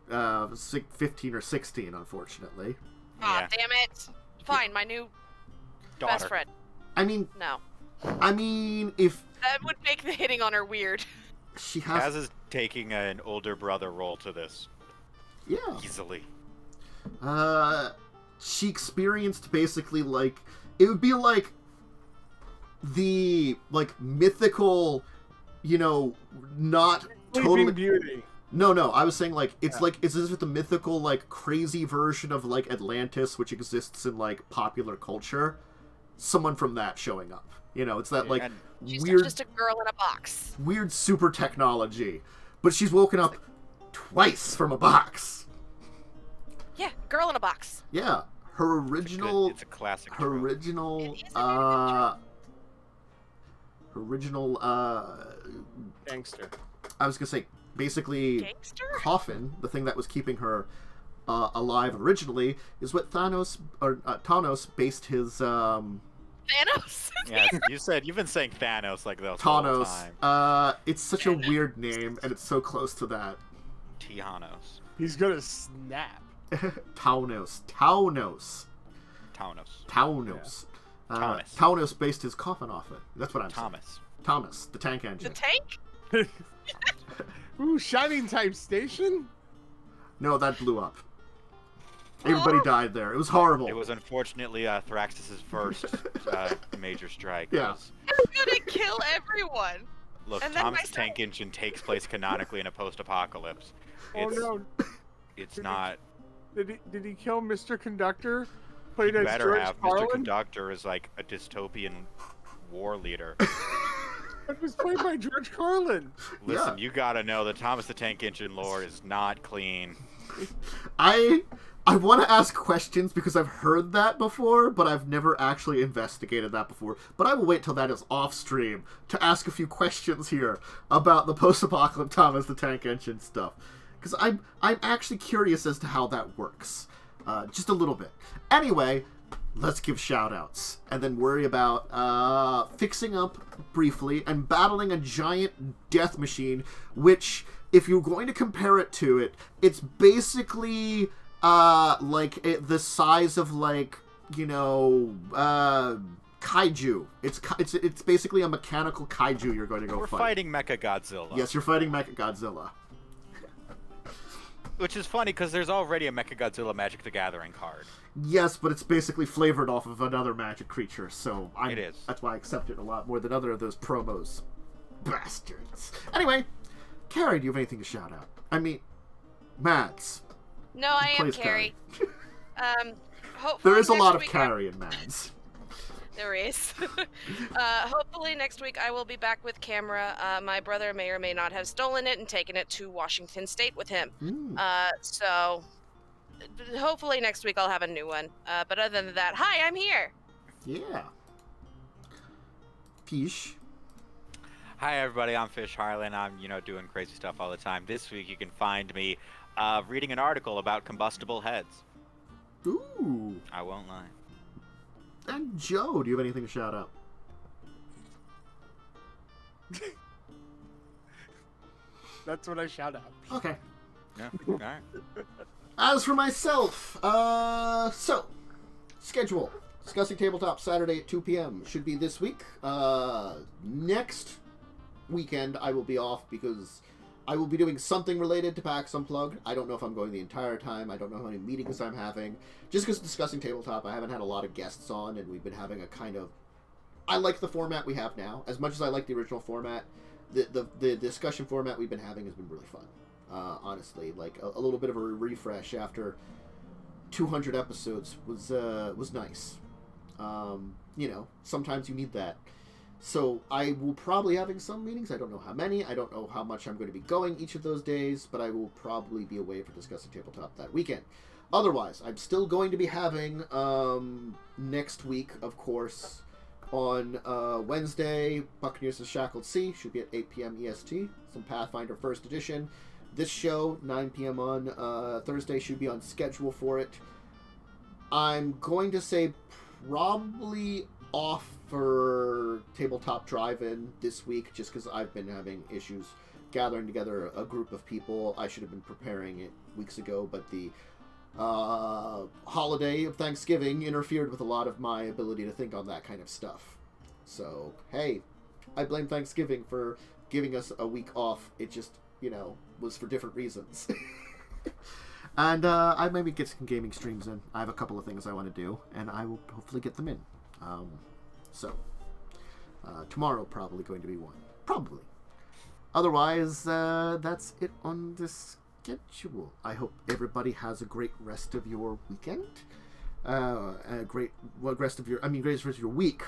Speaker 1: 15 or 16, unfortunately.
Speaker 3: Aw,
Speaker 4: Yeah.
Speaker 3: damn it. Fine, my new
Speaker 4: Daughter.
Speaker 3: best friend.
Speaker 1: I mean,
Speaker 3: No.
Speaker 1: if
Speaker 3: That would make the hitting on her weird.
Speaker 1: she has...
Speaker 4: Kaz is taking an older brother role to this.
Speaker 1: Yeah.
Speaker 4: Easily.
Speaker 1: She experienced basically, like... It would be like the, like, mythical, you know, not
Speaker 2: Sleeping
Speaker 1: totally...
Speaker 2: Beauty.
Speaker 1: No, I was saying, like, it's like, it's as if the mythical, like, crazy version of, like, Atlantis, which exists in, like, popular culture. Someone from that showing up. You know, it's that, like,
Speaker 4: And
Speaker 3: She's
Speaker 1: weird,
Speaker 3: just a girl in a box.
Speaker 1: weird super technology. But she's woken up twice from a box.
Speaker 3: Yeah, girl in a box.
Speaker 1: Yeah. Her original...
Speaker 4: It's a classic.
Speaker 1: Her
Speaker 4: trope.
Speaker 1: original,
Speaker 3: It is a
Speaker 2: Gangster.
Speaker 1: I was gonna say, basically,
Speaker 3: Gangster?
Speaker 1: coffin, the thing that was keeping her alive originally, is what Thanos based his,
Speaker 3: Thanos?
Speaker 4: Yeah, you've been saying Thanos like this whole
Speaker 1: Thanos.
Speaker 4: time.
Speaker 1: It's such a weird name, and it's so close to that.
Speaker 4: Tihanos.
Speaker 2: He's gonna Snap.
Speaker 1: Taunos.
Speaker 4: Taunos.
Speaker 1: Taunos based his coffin off it. That's what I'm saying.
Speaker 4: Thomas.
Speaker 1: Thomas, the tank
Speaker 3: The
Speaker 1: engine.
Speaker 3: tank?
Speaker 2: Ooh, Shining Type Station?
Speaker 1: No, that blew up. Everybody died there. It was horrible.
Speaker 4: It was unfortunately Thraxus' first major strike.
Speaker 1: Yeah.
Speaker 3: I'm gonna kill everyone.
Speaker 4: Look,
Speaker 3: And then
Speaker 4: Thomas'
Speaker 3: myself.
Speaker 4: tank engine takes place canonically in a post-apocalypse.
Speaker 2: Oh
Speaker 4: It's,
Speaker 2: no.
Speaker 4: it's not.
Speaker 2: Did he kill Mr. Conductor? Played as
Speaker 4: Better
Speaker 2: George
Speaker 4: have
Speaker 2: Carlin?
Speaker 4: Mr. Conductor as like a dystopian war leader.
Speaker 2: It was played by George Carlin.
Speaker 4: Listen, you gotta know that Thomas the Tank Engine lore is not clean.
Speaker 1: I want to ask questions because I've heard that before, but I've never actually investigated that before. But I will wait till that is off stream to ask a few questions here about the post-apocalypse Thomas the Tank Engine stuff, because I'm actually curious as to how that works, just a little bit. Anyway, let's give shout-outs and then worry about fixing up briefly and battling a giant death machine, which, if you're going to compare it to it, it's basically the size of, like, you know, kaiju. It's basically a mechanical kaiju you're going to go
Speaker 4: We're
Speaker 1: fight.
Speaker 4: fighting Mecha Godzilla.
Speaker 1: Yes, you're fighting Mechagodzilla.
Speaker 4: Which is funny because there's already a Mecha Godzilla Magic the Gathering card.
Speaker 1: Yes, but it's basically flavored off of another magic creature, so
Speaker 4: It is.
Speaker 1: That's why I accept it a lot more than other of those promos. Bastards. Anyway, Carrie, do you have anything to shout out? I mean, Mads.
Speaker 3: No, I am
Speaker 1: Plays
Speaker 3: Carrie. Hopefully
Speaker 1: There is a
Speaker 3: next
Speaker 1: lot of
Speaker 3: week
Speaker 1: Carrie in Mads.
Speaker 3: There is. Hopefully next week I will be back with camera. My brother may or may not have stolen it and taken it to Washington State with him.
Speaker 1: Mm.
Speaker 3: So hopefully next week I'll have a new one. But other than that, hi, I'm here.
Speaker 1: Yeah. Peace.
Speaker 4: Hi everybody, I'm Fish Harlan. I'm, doing crazy stuff all the time. This week you can find me reading an article about combustible heads.
Speaker 1: Ooh.
Speaker 4: I won't lie.
Speaker 1: And Joe, do you have anything to shout out?
Speaker 2: That's what I shout out.
Speaker 1: Okay.
Speaker 4: Yeah, alright.
Speaker 1: As for myself, so, schedule. Discussing Tabletop Saturday at 2 p.m. should be this week. Next weekend I will be off because I will be doing something related to PAX Unplugged. I don't know if I'm going the entire time. I don't know how many meetings I'm having. Just because Discussing Tabletop, I haven't had a lot of guests on, and we've been having a kind of... I like the format we have now. As much as I like the original format, the discussion format we've been having has been really fun. Honestly, like a little bit of a refresh after 200 episodes was nice. Sometimes you need that. So I will probably having some meetings. I don't know how many. I don't know how much I'm going to be going each of those days, but I will probably be away for Discussing Tabletop that weekend. Otherwise, I'm still going to be having next week, of course, on Wednesday, Buccaneers of Shackled Sea, should be at 8 p.m. EST, some Pathfinder First Edition. This show, 9 p.m. on Thursday, should be on schedule for it. I'm going to say probably off for Tabletop Drive-In this week, just because I've been having issues gathering together a group of people. I should have been preparing it weeks ago, but the holiday of Thanksgiving interfered with a lot of my ability to think on that kind of stuff. So, hey, I blame Thanksgiving for giving us a week off. It just, was for different reasons. And I maybe get some gaming streams in. I have a couple of things I want to do, and I will hopefully get them in. Tomorrow probably going to be one. Probably. Otherwise, that's it on the schedule. I hope everybody has a great rest of your weekend. Great rest of your week.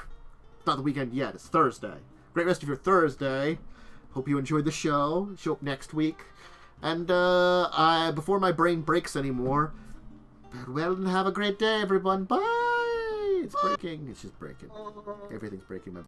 Speaker 1: Not the weekend yet. It's Thursday. Great rest of your Thursday. Hope you enjoyed the show. Show up next week. And before my brain breaks anymore, farewell and have a great day, everyone. Bye. It's breaking. It's just breaking. Everything's breaking. My